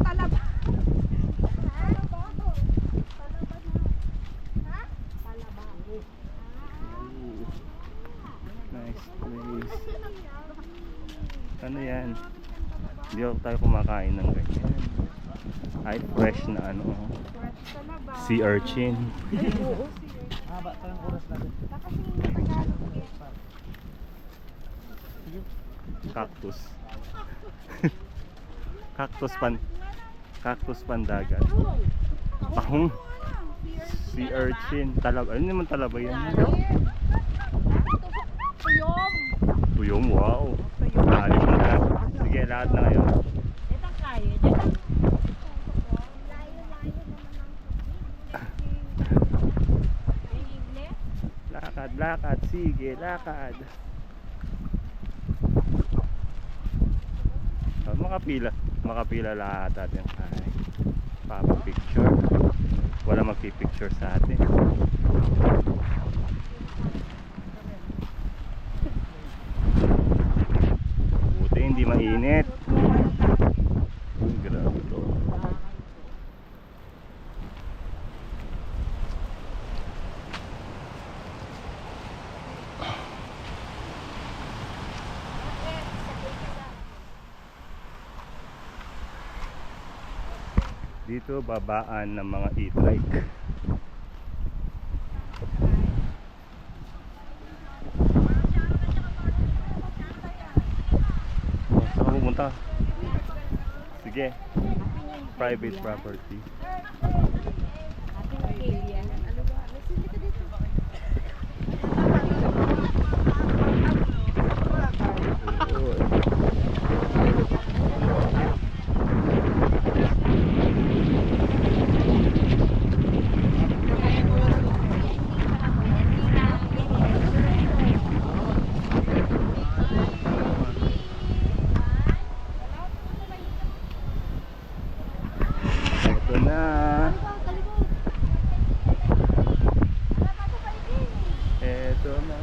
[SPEAKER 4] nice place. Ano yan? Hindi ako tayo kumakain ng ganyan. Ay, fresh na ano. Sea urchin.
[SPEAKER 5] Haba pa yung oras natin.
[SPEAKER 4] Cactus. Cactus pandagat. Tahong. Sea urchin. Talaba. Ano naman talaba yan? Tuyom. Wow. Alim na. Sige, lahat na ngayon.
[SPEAKER 3] Ito kayo. Dito.
[SPEAKER 4] Lakad. Sige, lakad. Makapila lahat natin. Ay, papa-picture. Wala magpipicture sa atin. Buti hindi mainit. Grabe to. Dito babaan ng mga e-trike. Saan ka pupunta? Sige. Private property. Ito na. Ito na.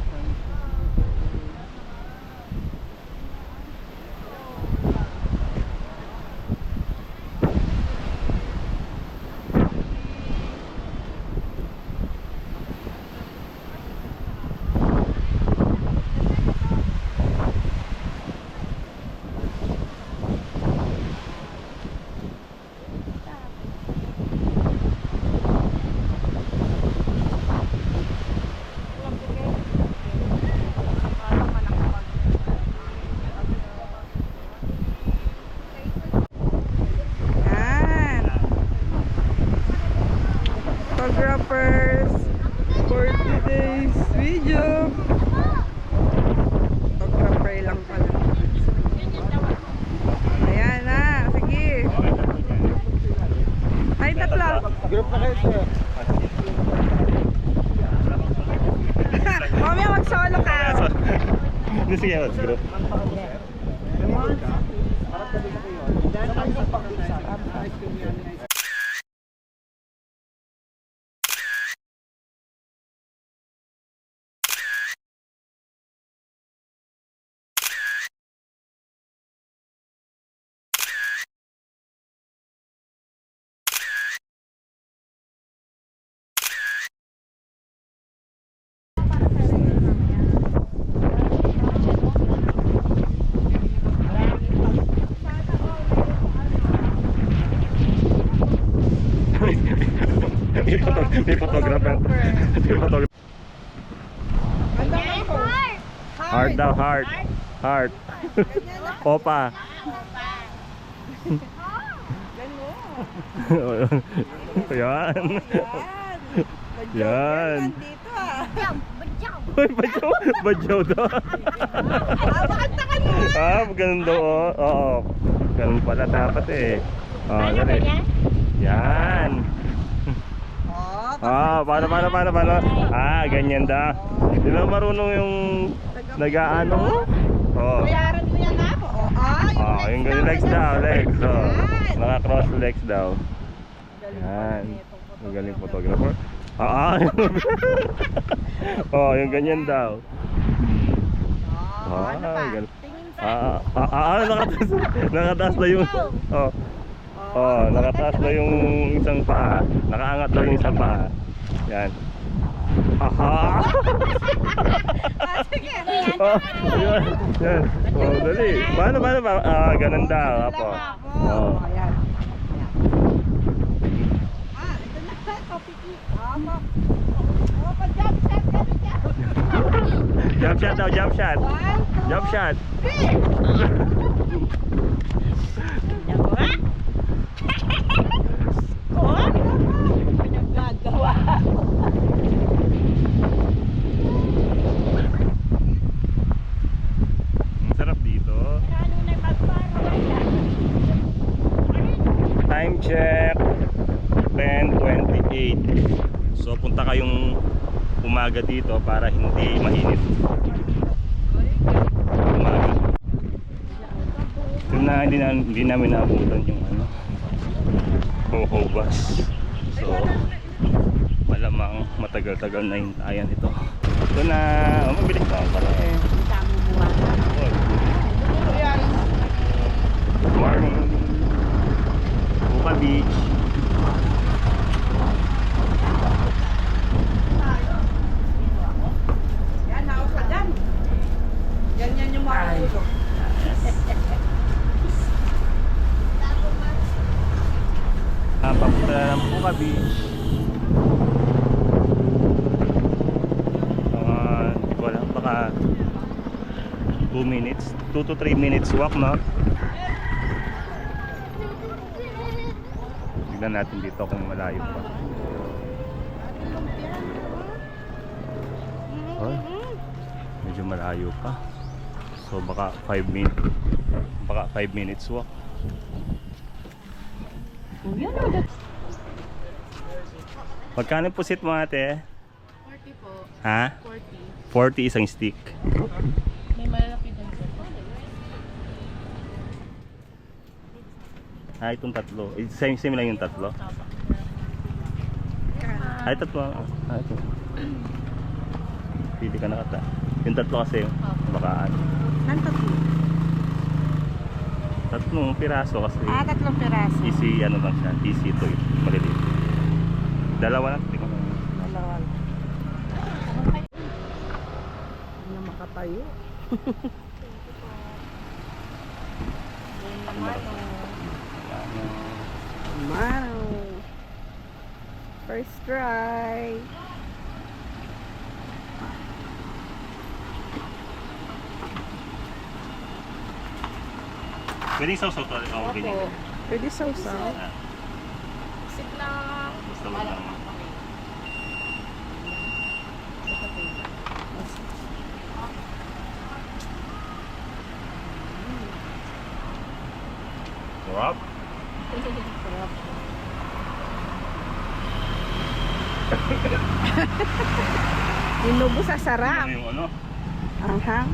[SPEAKER 4] May photographer. May photographer.
[SPEAKER 1] Bandang ako.
[SPEAKER 4] Heart daw, heart. Heart. Opa. Yan. Yan.
[SPEAKER 1] Dito ah.
[SPEAKER 4] Uy, badyaw. Badyaw daw. Ganun daw. Oo. Ganun pala dapat eh.
[SPEAKER 3] Paano ba yan?
[SPEAKER 4] Yan. Paano? Ganyan daw. Di ba marunong yung nag-aano mo?
[SPEAKER 1] Bayaran mo yan ako.
[SPEAKER 4] Yung ganyan legs daw, legs. Naka-cross legs daw. Yan. Yung galing photographer. Yung ganyan daw.
[SPEAKER 1] Ano pa?
[SPEAKER 4] Galing.
[SPEAKER 1] Tingin pa.
[SPEAKER 4] Nakataas na yung nakataas na yung isang paa. Nakaangat daw yung isang paa. Yan.
[SPEAKER 1] Sige.
[SPEAKER 4] Yan. Yan. Dali. Paano ba? Ganun daw. Apo.
[SPEAKER 1] Ayan. Ito na. Kopiki.
[SPEAKER 4] Jump shot daw, jump shot. Jump shot.
[SPEAKER 1] Pinagagawa.
[SPEAKER 4] Ang sarap dito. Time check 10:28. So punta kayong umaga dito para hindi mainit. Umaga. Yun na hindi namin naabutan yung Hoho bus. So malamang matagal-tagal na hintayan ito. Ito na, mabilis na pala eh. Good morning. Buka Beach.
[SPEAKER 1] Yan, haos ka dyan. Yan yung marunong.
[SPEAKER 4] Papunta na ng Buka Beach. Wala, baka 2 minutes, 2 to 3 minutes walk, no? Tignan natin dito kung malayo pa. Oh, medyo malayo pa. So baka 5 minutes walk. Magkano po sit mo ate?
[SPEAKER 1] 40 po.
[SPEAKER 4] Ha?
[SPEAKER 1] 40.
[SPEAKER 4] 40 isang stick.
[SPEAKER 1] May malalaki din po.
[SPEAKER 4] Itong tatlo. Same lang yung tatlo. Tatlo. Ito. Pili ka na kata. Yung tatlo kasi baka
[SPEAKER 1] Nan tatlo?
[SPEAKER 4] tatlong piraso kasi.
[SPEAKER 1] Tatlong piraso.
[SPEAKER 4] Easy lang siya. Easy to it. Maliliit. Dalawa lang. Tingnan mo.
[SPEAKER 1] Dalawa. Hindi na makatayo. Mano. First try.
[SPEAKER 4] Pwede sausaw to. Okay.
[SPEAKER 1] Pwede sausaw.
[SPEAKER 3] Sit lang.
[SPEAKER 4] Basta wag lang. Sarap.
[SPEAKER 1] Inubo sa sarap.
[SPEAKER 4] Ano yung ano?
[SPEAKER 1] Anghang.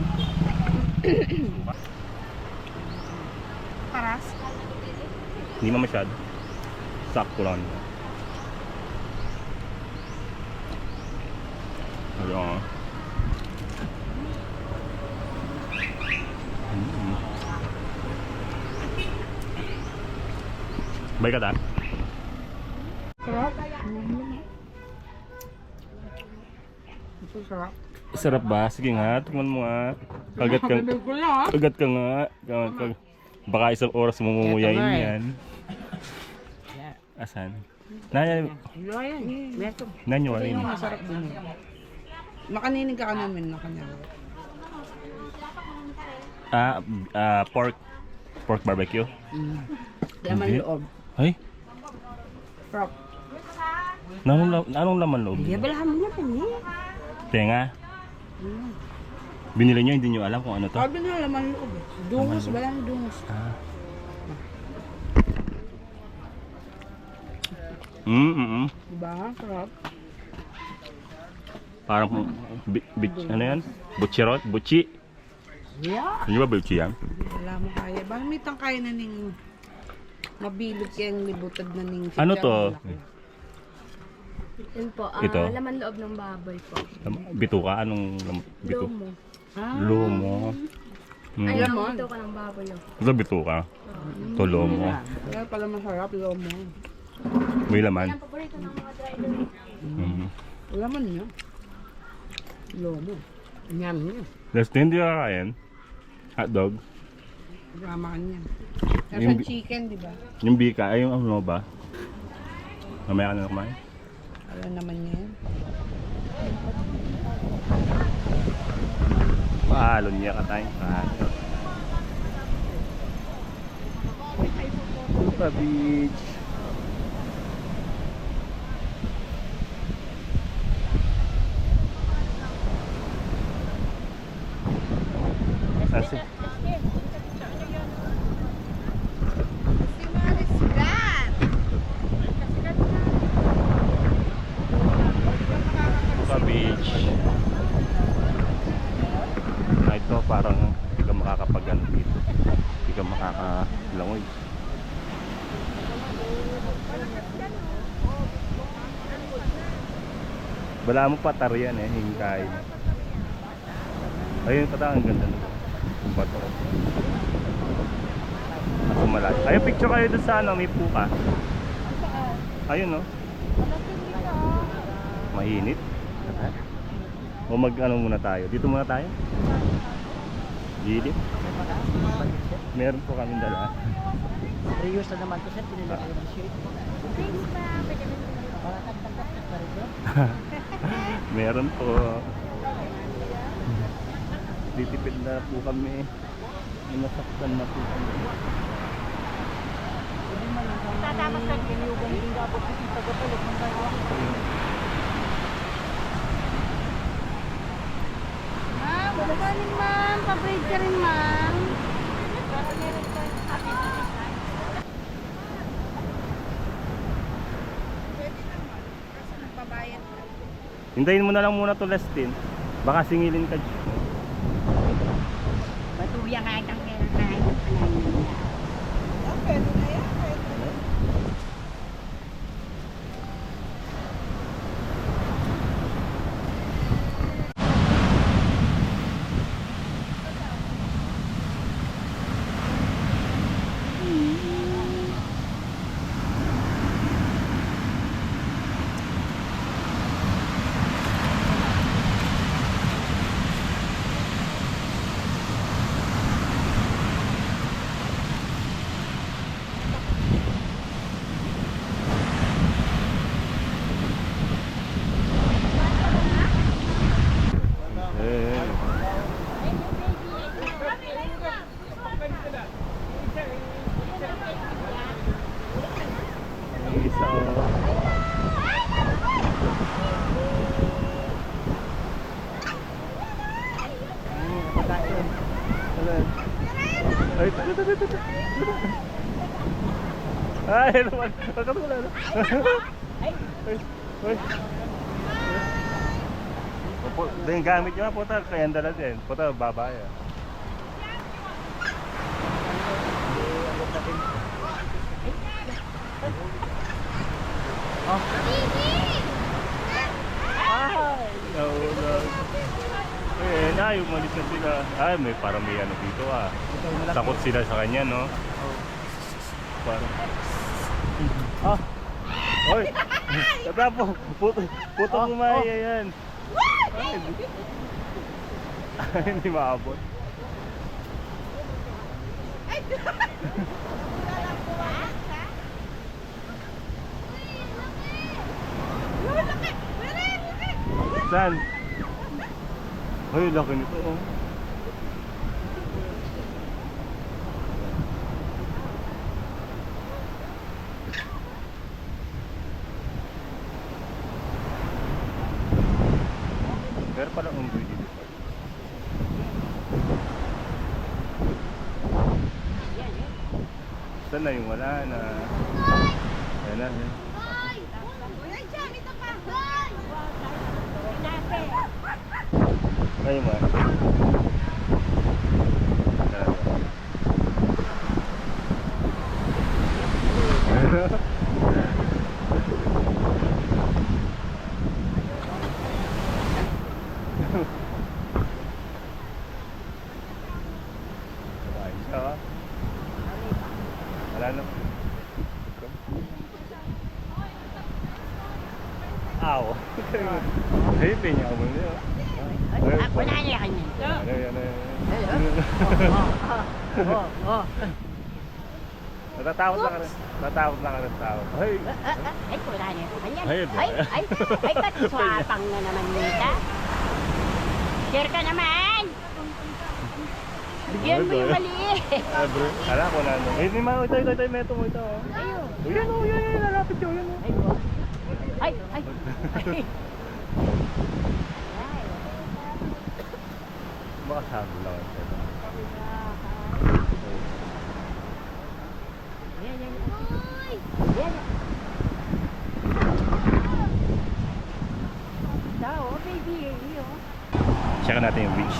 [SPEAKER 1] Paras.
[SPEAKER 4] Hindi mo masyado. Sakto lang. Ayun. Baik kata.
[SPEAKER 1] Sarap.
[SPEAKER 4] Sarap ba? Sige nga, tikman mo nga. Kagat ka nga. Baka isang oras mo mumuyain yan. Asan? Nanyo, alin?
[SPEAKER 1] Masarap din. Makaninig ka namin na kanya.
[SPEAKER 4] Pork barbecue.
[SPEAKER 1] Laman
[SPEAKER 4] Hindi.
[SPEAKER 1] loob.
[SPEAKER 4] Ay,
[SPEAKER 1] Prop.
[SPEAKER 4] anong laman loob?
[SPEAKER 1] Balahan mo na kami.
[SPEAKER 4] Tenga. Binili nyo, hindi nyo alam kung ano to.
[SPEAKER 1] Sabi na laman loob. Dungos, walang dungos. Diba? Sarap.
[SPEAKER 4] Parang, ano yan? Butchirot? Butchi?
[SPEAKER 1] Yeah.
[SPEAKER 4] Hindi ba butchi yan?
[SPEAKER 1] Wala mo kaya. Bakit may tangkay na ning mabilog kayang libutad na ning
[SPEAKER 4] Ano to?
[SPEAKER 2] Yun po,
[SPEAKER 4] Ito?
[SPEAKER 2] laman loob ng baboy po.
[SPEAKER 4] Bituka? Anong bitu?
[SPEAKER 2] Lomo.
[SPEAKER 4] Lomo.
[SPEAKER 2] Ay,
[SPEAKER 1] Lamon.
[SPEAKER 2] ito ka ng baboy.
[SPEAKER 4] Ito bituka. Ito lomo.
[SPEAKER 1] Kaya pala masarap, lomo.
[SPEAKER 4] May laman.
[SPEAKER 2] Ang paborito ng mga driver.
[SPEAKER 1] Laman niya. Lomo. Nyam niya.
[SPEAKER 4] Last hindi ka kakain. Hotdog.
[SPEAKER 1] Drama niya.
[SPEAKER 4] Yung
[SPEAKER 1] Nasa chicken, di ba?
[SPEAKER 4] Yung bika, ay yung ano ba? Mamaya ka na kumain.
[SPEAKER 1] Alam naman niya yan.
[SPEAKER 4] Paalon niya ka tayo. Puta Beach. Kasi Puta Beach. Na ito parang hindi ka makakapagano dito. Hindi ka makakalangoy. Wala mo patar yan eh, hingkay. Ayun pata, ang ganda nito. Yung bato. Nasa malayo. Ayun, picture kayo doon sa ano, may puka. Ayun no. Mainit. O mag ano muna tayo. Dito muna tayo. Gilid. Meron po kami dala.
[SPEAKER 3] Reuse na naman to sir, pinilagay ng shirt.
[SPEAKER 4] Meron po. Ditipid na po kami. Nasaktan na po kami.
[SPEAKER 3] Tatama sa giniyugan din dapat si tagapalok ng tayo.
[SPEAKER 2] Good morning, ma'am. Pa-breed ka rin, ma'am.
[SPEAKER 4] Hintayin mo na lang muna to Lestin. Baka singilin ka dyan.
[SPEAKER 3] Batuya nga itang kinain ng kanayin niya.
[SPEAKER 4] Isa oh. Ay, ay, naman. Wala na. Ay, ay. Yung gamit nyo nga, puta, kaya dala din. Puta, babae. Ay, naulog. Eh, na, umalis na sila. Ay, may parang may ano dito ah. Takot sila sa kanya, no? Parang... Ah! Oy! Tatapo! Puto kumaya yan! Ay, hindi maabot. Saan? Ay, laki nito oh. Pero pala unggoy dito. Saan na yung wala na? Ayan na. Ayan. Ay, ma. Wala na. Aw. Ay, pinya mo niya.
[SPEAKER 3] Wala niya kanya.
[SPEAKER 4] Natatakot na ka rin. Natatakot na ka rin tao. Ay!
[SPEAKER 3] Ay, wala niya kanya.
[SPEAKER 4] Ay,
[SPEAKER 3] Ay, katswapang na naman nita. Share ka naman. Bigyan mo yung maliit.
[SPEAKER 4] Bro, ala ko na ano. Eh, may mga ito, meto mo ito.
[SPEAKER 3] Ayun.
[SPEAKER 4] O yan o, yan, lalapit yun, yan o.
[SPEAKER 3] Ay, ay.
[SPEAKER 4] Baka sabi lang ito.
[SPEAKER 3] Yan, yan. Yan. Tao, baby. Iyo.
[SPEAKER 4] Check natin yung beach.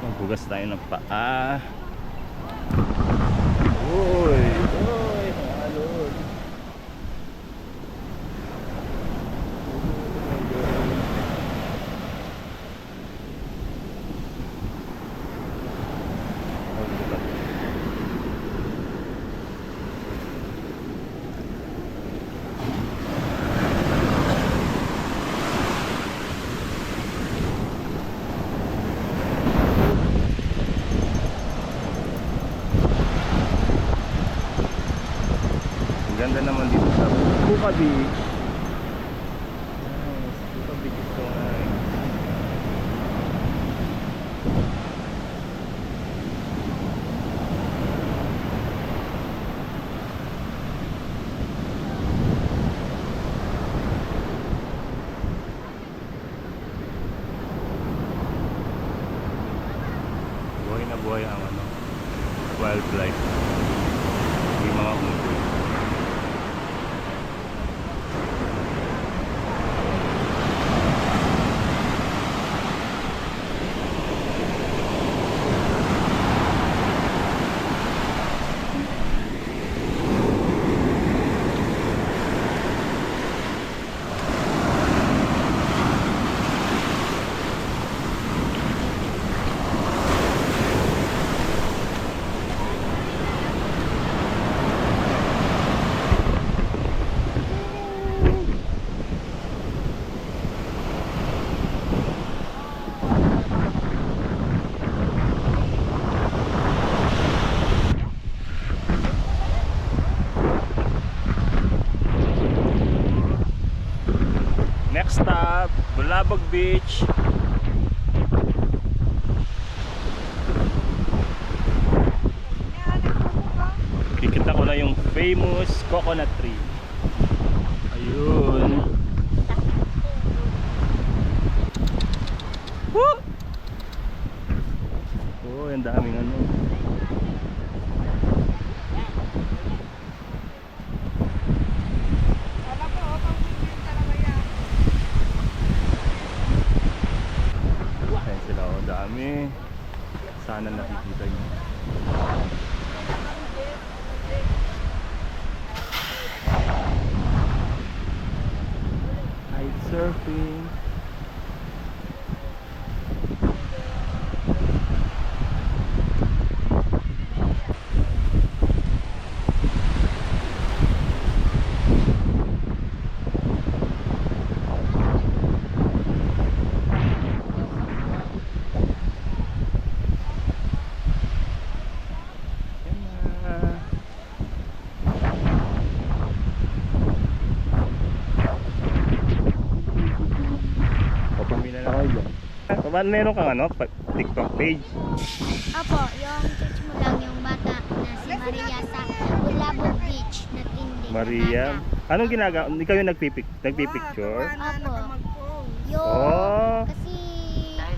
[SPEAKER 4] Magbugas tayo ng paa. Uy! Uy! Halon! Ganda naman dito sa Puka Beach. Nice. Puka Beach is so nice. Buhay na buhay ang ano, wildlife. Yung mga unggoy. Next stop, Bulabog Beach. Kikita ko na yung famous coconut tree. Ayun. Woo! Oh, ang daming ano. Ayan sila, oh, dami. Sana nakikita nyo. Kite surfing. Meron kang ano, TikTok page?
[SPEAKER 2] Opo, yung church mo lang yung bata na si Maria sa Bulabog Beach na tindi. na
[SPEAKER 4] Maria.
[SPEAKER 2] bata.
[SPEAKER 4] Anong ginagawa? Ikaw yung nagpipicture?
[SPEAKER 2] Opo. Yung,
[SPEAKER 4] Oh.
[SPEAKER 2] kasi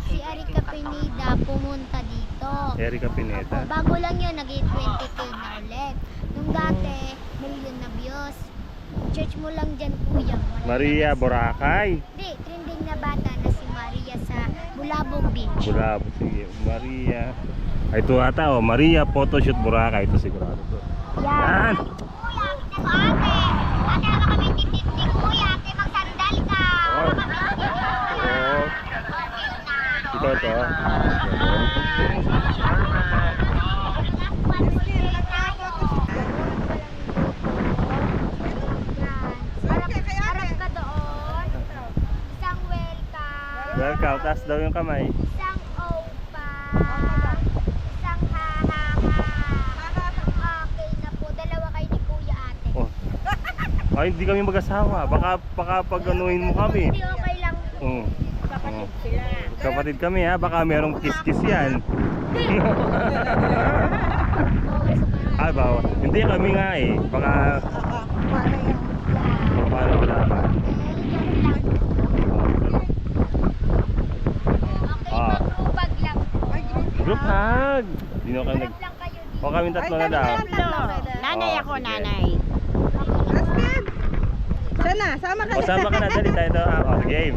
[SPEAKER 2] si Arika Pineda pumunta dito.
[SPEAKER 4] Erika
[SPEAKER 2] Opo,
[SPEAKER 4] Pineda.
[SPEAKER 2] bago lang yun, nag-20k na ulit. Nung dati, million na views. Church mo lang dyan, kuya.
[SPEAKER 4] Maria Boracay.
[SPEAKER 2] Hindi, trending na bata na si Maria sa Bulabog Beach.
[SPEAKER 4] Bulabo, sige. Maria. Ay, ito ata, oh. Maria Photoshoot Boracay. Ito sigurado to. Yan!
[SPEAKER 2] Kuya, kita mo ate. Ate, ano kami titiptik, kuya? Ate, magsandal ka.
[SPEAKER 4] Oh. Oh. Ito, ito.
[SPEAKER 2] Harap ka doon. Isang welcome.
[SPEAKER 4] Welcome. Taas daw yung kamay.
[SPEAKER 2] Isang opa. Isang ha-ha-ha. Okay na po. Dalawa kayo ni kuya ate.
[SPEAKER 4] Oh. Ay, hindi kami mag-asawa. Baka pag-anuhin mo kami.
[SPEAKER 2] Hindi, okay lang.
[SPEAKER 4] Oh.
[SPEAKER 3] Kapatid sila.
[SPEAKER 4] Kapatid kami ha. Baka merong kiss-kiss yan. Ah, bawa. Hindi kami nga eh. Baka paano wala pa.
[SPEAKER 2] Okay,
[SPEAKER 4] Ah.
[SPEAKER 2] magrubag lang po.
[SPEAKER 4] Group hug. Dino kami nag...
[SPEAKER 2] Harap lang kayo dito.
[SPEAKER 4] O kami tatlo na daw.
[SPEAKER 3] Nanay
[SPEAKER 4] Oh,
[SPEAKER 3] ako,
[SPEAKER 4] sige.
[SPEAKER 3] nanay.
[SPEAKER 1] Askin! Siya na, sama ka
[SPEAKER 4] O sama ka na. Dali tayo daw. O, game.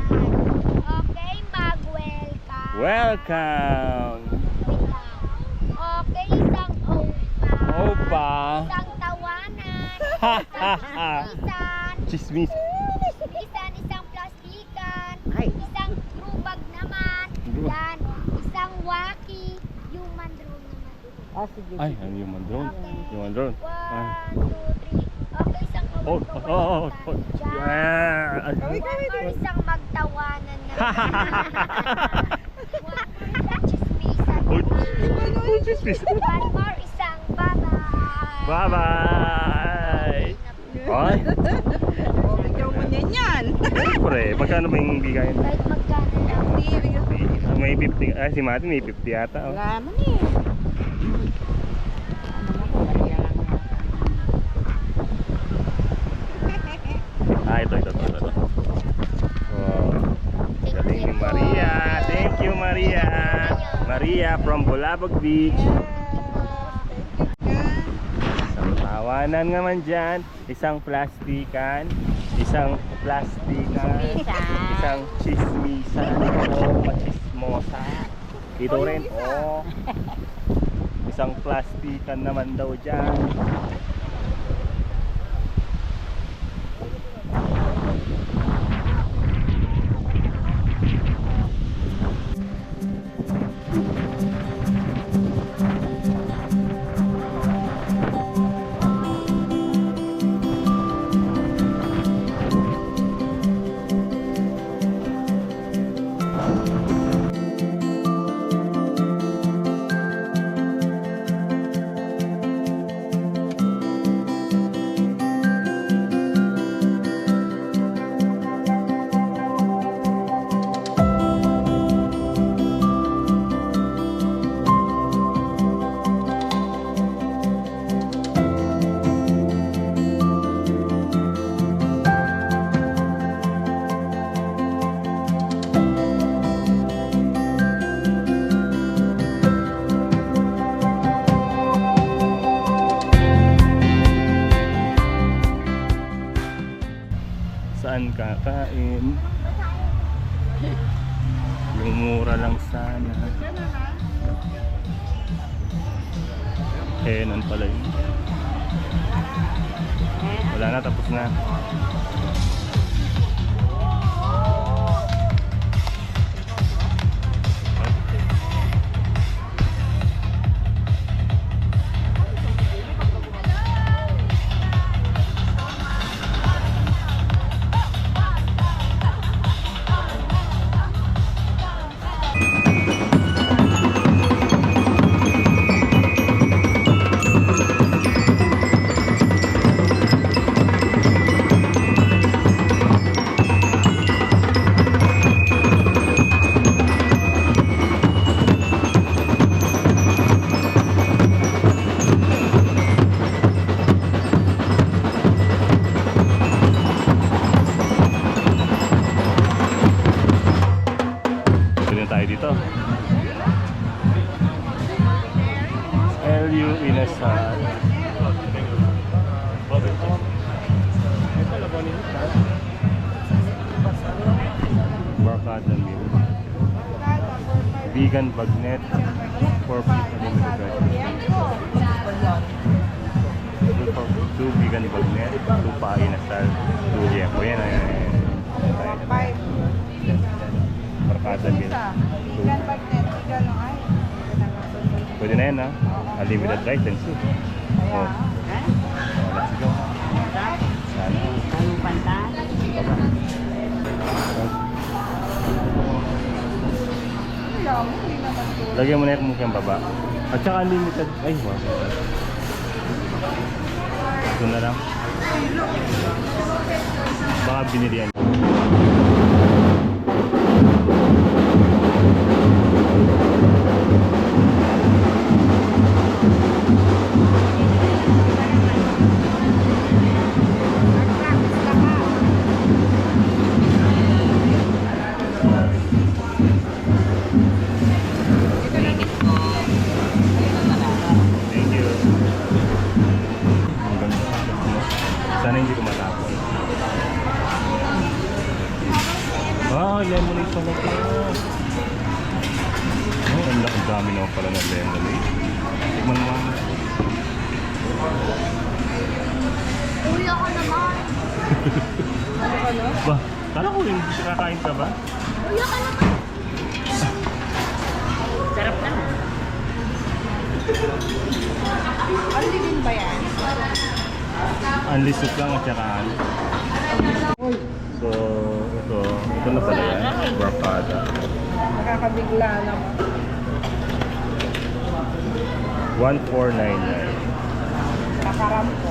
[SPEAKER 2] Okay, mag-welcome.
[SPEAKER 4] Welcome.
[SPEAKER 2] Wait lang. Okay, isang opa.
[SPEAKER 4] Opa.
[SPEAKER 2] Isang tawanan.
[SPEAKER 4] Ha,
[SPEAKER 2] Isang
[SPEAKER 4] ha, ha.
[SPEAKER 2] chismisan.
[SPEAKER 4] Chismis.
[SPEAKER 2] Isang plastikan.
[SPEAKER 3] Ay.
[SPEAKER 2] Isang rubag naman. Yan. Isang waki. Human drone naman.
[SPEAKER 3] Oh, sige.
[SPEAKER 4] Ay, ano yung drone? Yung drone.
[SPEAKER 2] 1, 2, 3. Okay, isang
[SPEAKER 4] Oh,
[SPEAKER 2] kaway-kaway
[SPEAKER 4] oh, oh,
[SPEAKER 2] tayo
[SPEAKER 4] oh.
[SPEAKER 2] dyan.
[SPEAKER 4] Yeah.
[SPEAKER 2] One more isang magtawanan na. One more isang chismisan
[SPEAKER 4] Oh,
[SPEAKER 2] naman.
[SPEAKER 4] oh, chismis.
[SPEAKER 2] One more isang bye-bye.
[SPEAKER 4] Bye-bye. Ay,
[SPEAKER 1] Ikaw mo niyan yan.
[SPEAKER 4] siyempre. Magkano ba yung bigayan?
[SPEAKER 2] Kahit magkano lang.
[SPEAKER 4] May 50. Ay, si Mati may 50 yata. Oh.
[SPEAKER 3] Wala man eh. Ano na ko, Maria lang na.
[SPEAKER 4] Ah, ito. Oh. Galing ni Maria. Thank you, Maria. Maria from Bulabog Beach. Isang tawanan naman dyan. Isang plastikan. Isang chismisan. Oh, machismosa. Ito rin. Oh. Isang plastikan naman daw dyan. Saan kakain? Yung mura lang sana. Nun pala yun. Wala na, tapos na. dito. LU Inasal. Barkada Meal. Vegan bagnet for limited two vegan bagnet, 2 pa inasal, 2 liempo. Yan ay Barkada Meal. Pwede na yan, ha? Unlimited license. Oh. Let's go. Sana.
[SPEAKER 3] Anong pantan?
[SPEAKER 4] Lagyan mo na yung mukhang baba. At saka unlimited. Ay, wow. Ito na lang. Baka binili yan. Thank you. Ang ganda. Sana hindi ko matapon. Ah, lemonade pala ito. Oh, ang dami naman pala ng lemonade. Tikman mo.
[SPEAKER 2] Ulo ko naman.
[SPEAKER 4] Ba, kala ko yung kakain ka ba?
[SPEAKER 2] Ulo ka naman.
[SPEAKER 3] Sarap na.
[SPEAKER 1] Alin ba yan?
[SPEAKER 4] Unlisted lang at saka ano. So, ito na pala yan. Barkada.
[SPEAKER 1] Nakakabigla naman.
[SPEAKER 4] 1499.
[SPEAKER 1] Nakarampo.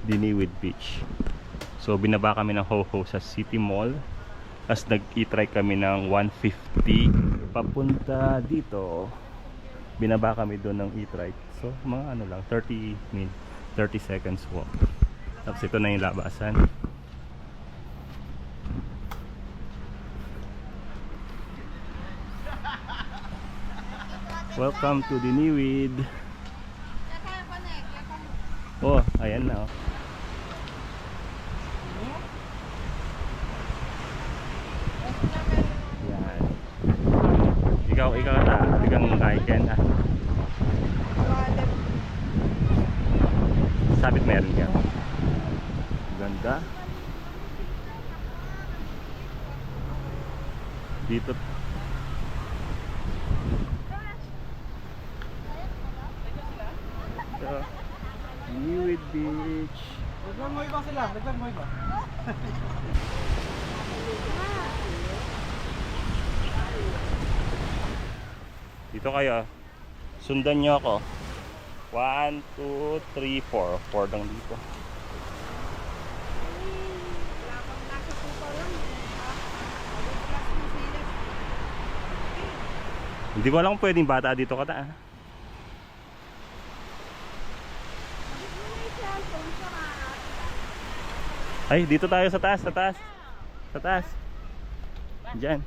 [SPEAKER 1] Diniwid Beach. So binaba kami ng Ho-Ho sa City Mall. Tapos nag-e-try kami ng 150 papunta dito. Binaba kami doon ng e-try. So mga ano lang 30 seconds walk. Tapos ito na yung labasan. Welcome to Diniwid. Oh, ayan na oh. Yan. Ikaw ta, bigang kaiken ah. Sabit meron ka. Ganda. Dito. Diniwid Beach.
[SPEAKER 6] Naglag mo iba sila, naglag mo iba.
[SPEAKER 4] Dito kayo. Sundan nyo ako. 1, 2, 3, 4. 4 lang dito. Hindi ko alam kung pwedeng bata dito ka ta. Ay, dito tayo sa taas, sa taas. Sa taas. Diyan.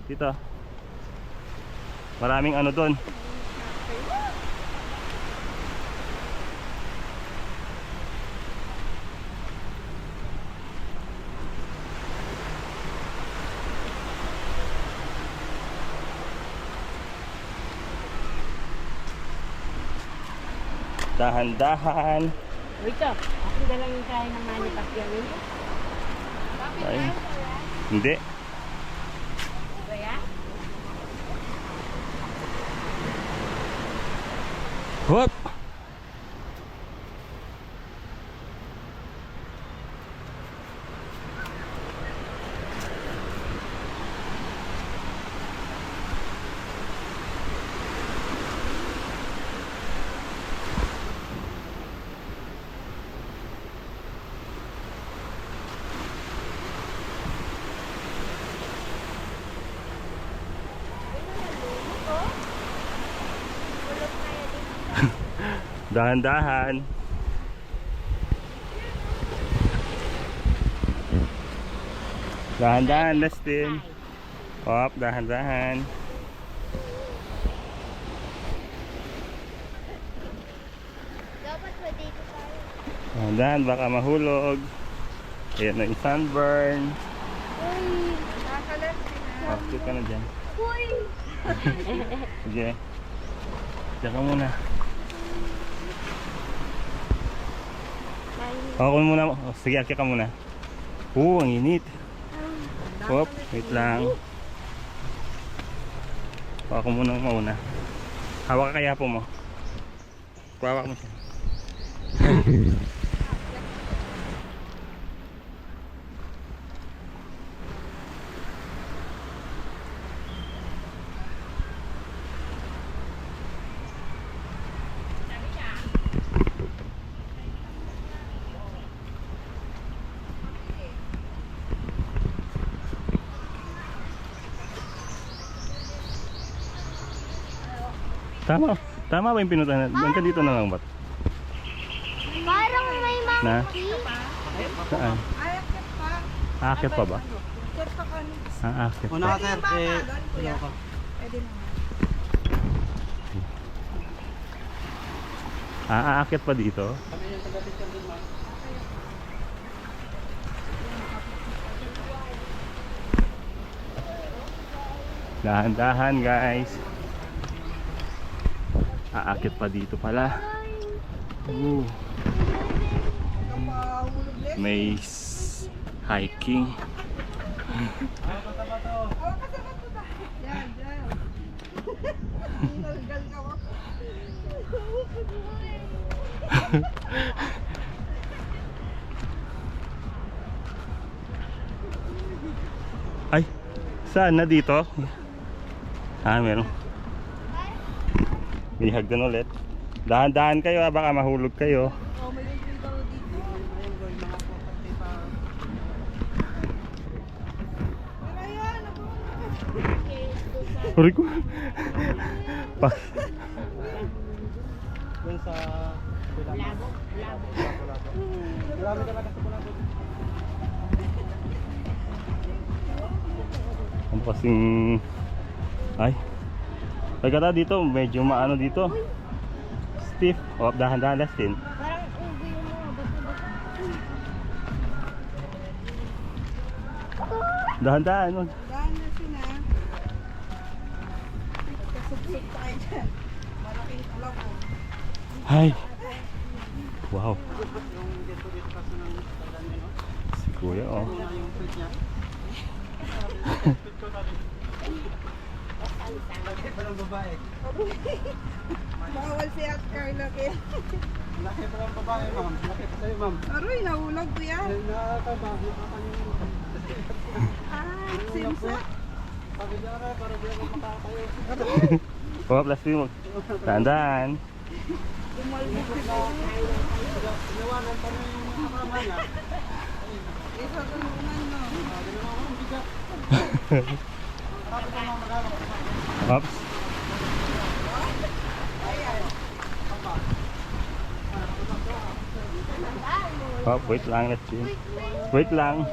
[SPEAKER 4] Dito. Maraming ano doon. Dahan-dahan.
[SPEAKER 3] Wait up. Ako na lang yung kaya ng Manny Pacquiao.
[SPEAKER 4] Ay. Hindi.
[SPEAKER 3] Kaya?
[SPEAKER 4] Hop! Dahan-dahan. Dahan-dahan, Dustin. Hop, dahan-dahan.
[SPEAKER 2] Dapat ba dito tayo?
[SPEAKER 4] Dahan-dahan, baka mahulog. Ayan na yung sunburn.
[SPEAKER 2] Uy!
[SPEAKER 4] Bakit ka na dyan?
[SPEAKER 2] Uy!
[SPEAKER 4] Sige. Diyan ka muna. Ako muna. Oh, sige, akit ka muna. Ang init. Hop, wait lang. Ako muna mauna. Hawak ka kaya po mo. Hawak mo siya. Tama ba yung pinuntahan? Hanggang dito na lang ba?
[SPEAKER 2] Parang may
[SPEAKER 4] Na?
[SPEAKER 2] monkey.
[SPEAKER 4] Saan?
[SPEAKER 1] Ayakit pa.
[SPEAKER 4] Aakit pa ba?
[SPEAKER 1] Check pa kami.
[SPEAKER 4] Aakit
[SPEAKER 6] Una
[SPEAKER 4] pa.
[SPEAKER 6] ka sir,
[SPEAKER 1] Kuya.
[SPEAKER 6] ka.
[SPEAKER 1] Pwede naman.
[SPEAKER 4] Aakit pa dito? Dahan-dahan guys. Aakit pa dito pala. May hiking.
[SPEAKER 1] Yan, yan. Nalgal ka mo.
[SPEAKER 4] Ay, saan na dito? Meron. May hagdan ulit. Dahan-dahan kayo, baka mahulog kayo.
[SPEAKER 1] Oh, may libre daw dito. Ayun, girl, mga property pa. Pero ayan,
[SPEAKER 4] Sorry ko. Pa.
[SPEAKER 6] Doon sa
[SPEAKER 3] Labo.
[SPEAKER 6] Marami ka na sa Kulabo.
[SPEAKER 4] Ang pasing... Ay. Pagkata dito, medyo maano dito. Stiff. O, dahan-dahan Dustin.
[SPEAKER 2] Parang ugo yung mga bato-bato.
[SPEAKER 4] Dahan-dahan. Wag.
[SPEAKER 1] daan na sila. Kasubsub tayo dyan. Malaking tulak po.
[SPEAKER 4] Ay. Wow.
[SPEAKER 6] Yung dito kasi ng tagan niya, no?
[SPEAKER 4] Si Kuya, oh.
[SPEAKER 6] Yung fruit niya. Laki pa ng babae.
[SPEAKER 1] Bawal si At Carla kaya.
[SPEAKER 6] Laki pa ng babae, ma'am. Laki pa sa'yo, ma'am.
[SPEAKER 1] Aroy, nahulog ko yan.
[SPEAKER 6] Nakakaba, nakakanyong.
[SPEAKER 1] Ah, simsa.
[SPEAKER 6] Pag hindi ka para di ako makakayo.
[SPEAKER 4] Oh, plastic mo. Dahan-dahan.
[SPEAKER 6] Inawanan pa na yung mga kasama niya.
[SPEAKER 1] Isa tulungan no.
[SPEAKER 6] Ganun ako, ang bigat. Tapos ang mga magalaw.
[SPEAKER 4] Oops. Oh, wait lang, Dustin. Wait lang.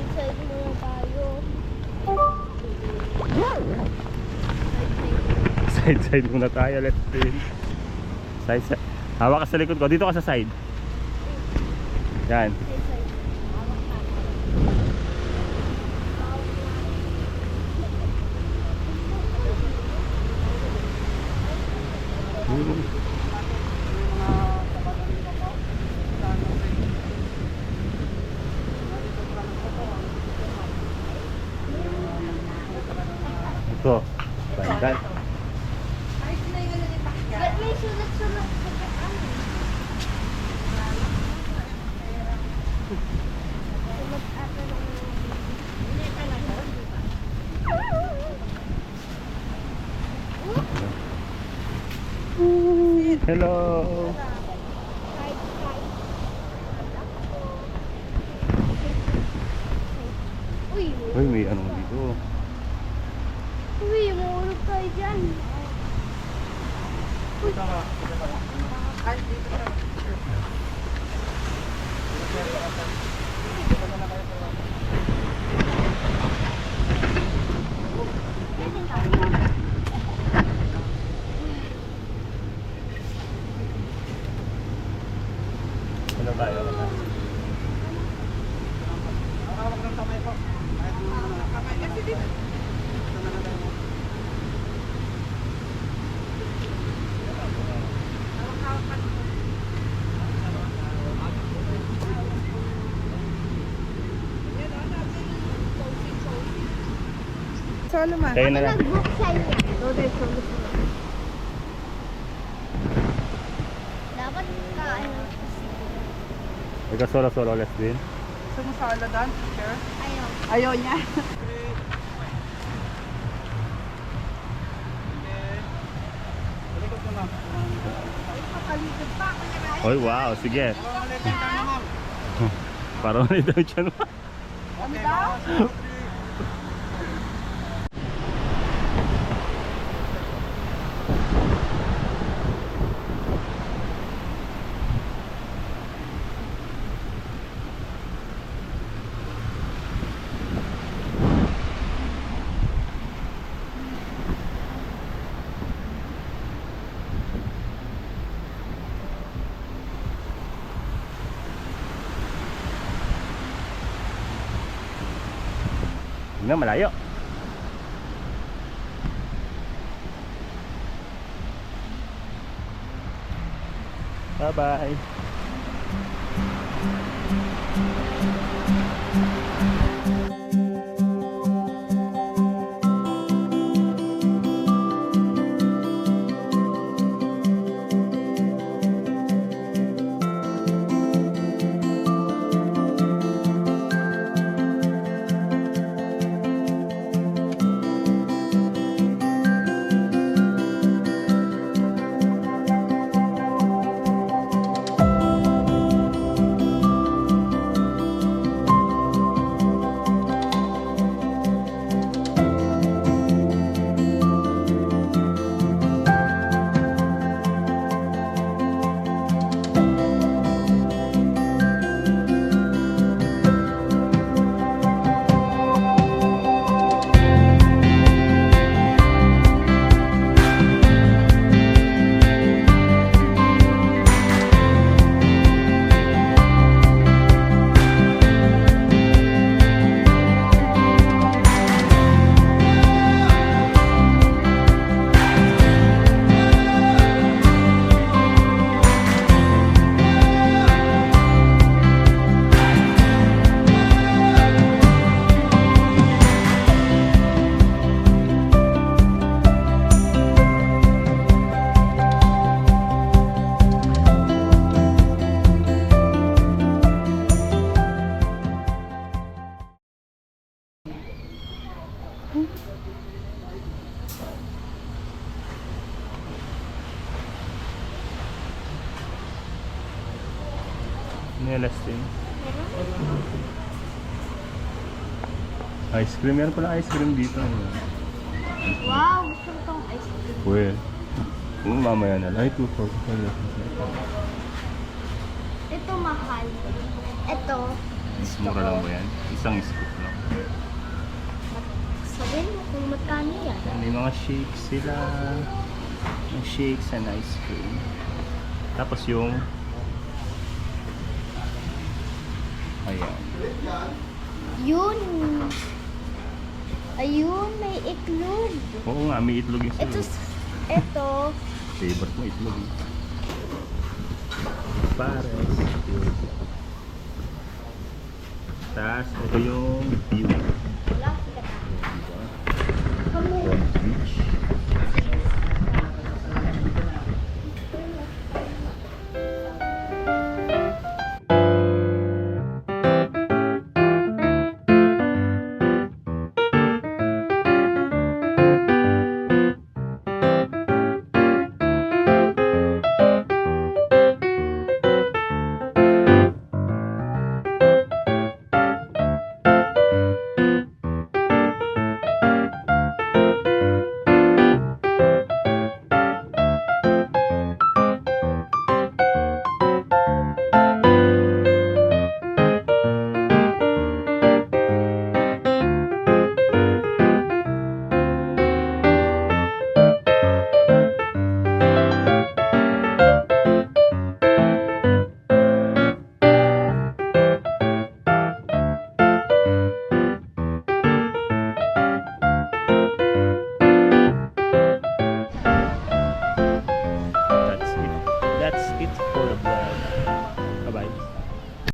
[SPEAKER 2] Side-side muna tayo.
[SPEAKER 4] Side-side muna tayo, let's do it. Side-side. Hawak ka sa likod ko. Dito ka sa side. Yan. Ito, bandal.
[SPEAKER 2] Ba't may sulat-sulat sa daan? Sulat ata ng...
[SPEAKER 4] Hello.
[SPEAKER 2] Uy,
[SPEAKER 4] Uy, may anong dito.
[SPEAKER 2] uy, maulog tayo dyan.
[SPEAKER 4] Ano tayo?
[SPEAKER 1] Solo man.
[SPEAKER 4] Kayo na lang.
[SPEAKER 2] Nag-book sa inyo. Dapat ka, ano,
[SPEAKER 4] Ikaw solo-solo ulit din.
[SPEAKER 1] Sumusala dan, teacher.
[SPEAKER 2] ayaw.
[SPEAKER 1] Ayaw niya.
[SPEAKER 4] Oy, wow, sige. Parang ulit daw dyan. Tingnan, malayo. Bye-bye. Nilas din. Ice cream. Meron pala ice cream dito.
[SPEAKER 2] Wow, gusto ko tong ice cream.
[SPEAKER 4] Well, mamaya na lang. Ay, 245.
[SPEAKER 2] Ito mahal. Ito,
[SPEAKER 4] Mas mura lang ba yan? Isang scoop lang.
[SPEAKER 2] sabihin mo kung magkano yan.
[SPEAKER 4] May mga shakes sila. Mga shakes and ice cream. Tapos yung Ayan.
[SPEAKER 2] Yun. Ayun, may iklog.
[SPEAKER 4] Oo nga, may itlog yung
[SPEAKER 2] Ito,
[SPEAKER 4] sa'yo.
[SPEAKER 2] ito.
[SPEAKER 4] Favorite mo itlog. Pares. Tapos, ito yung view.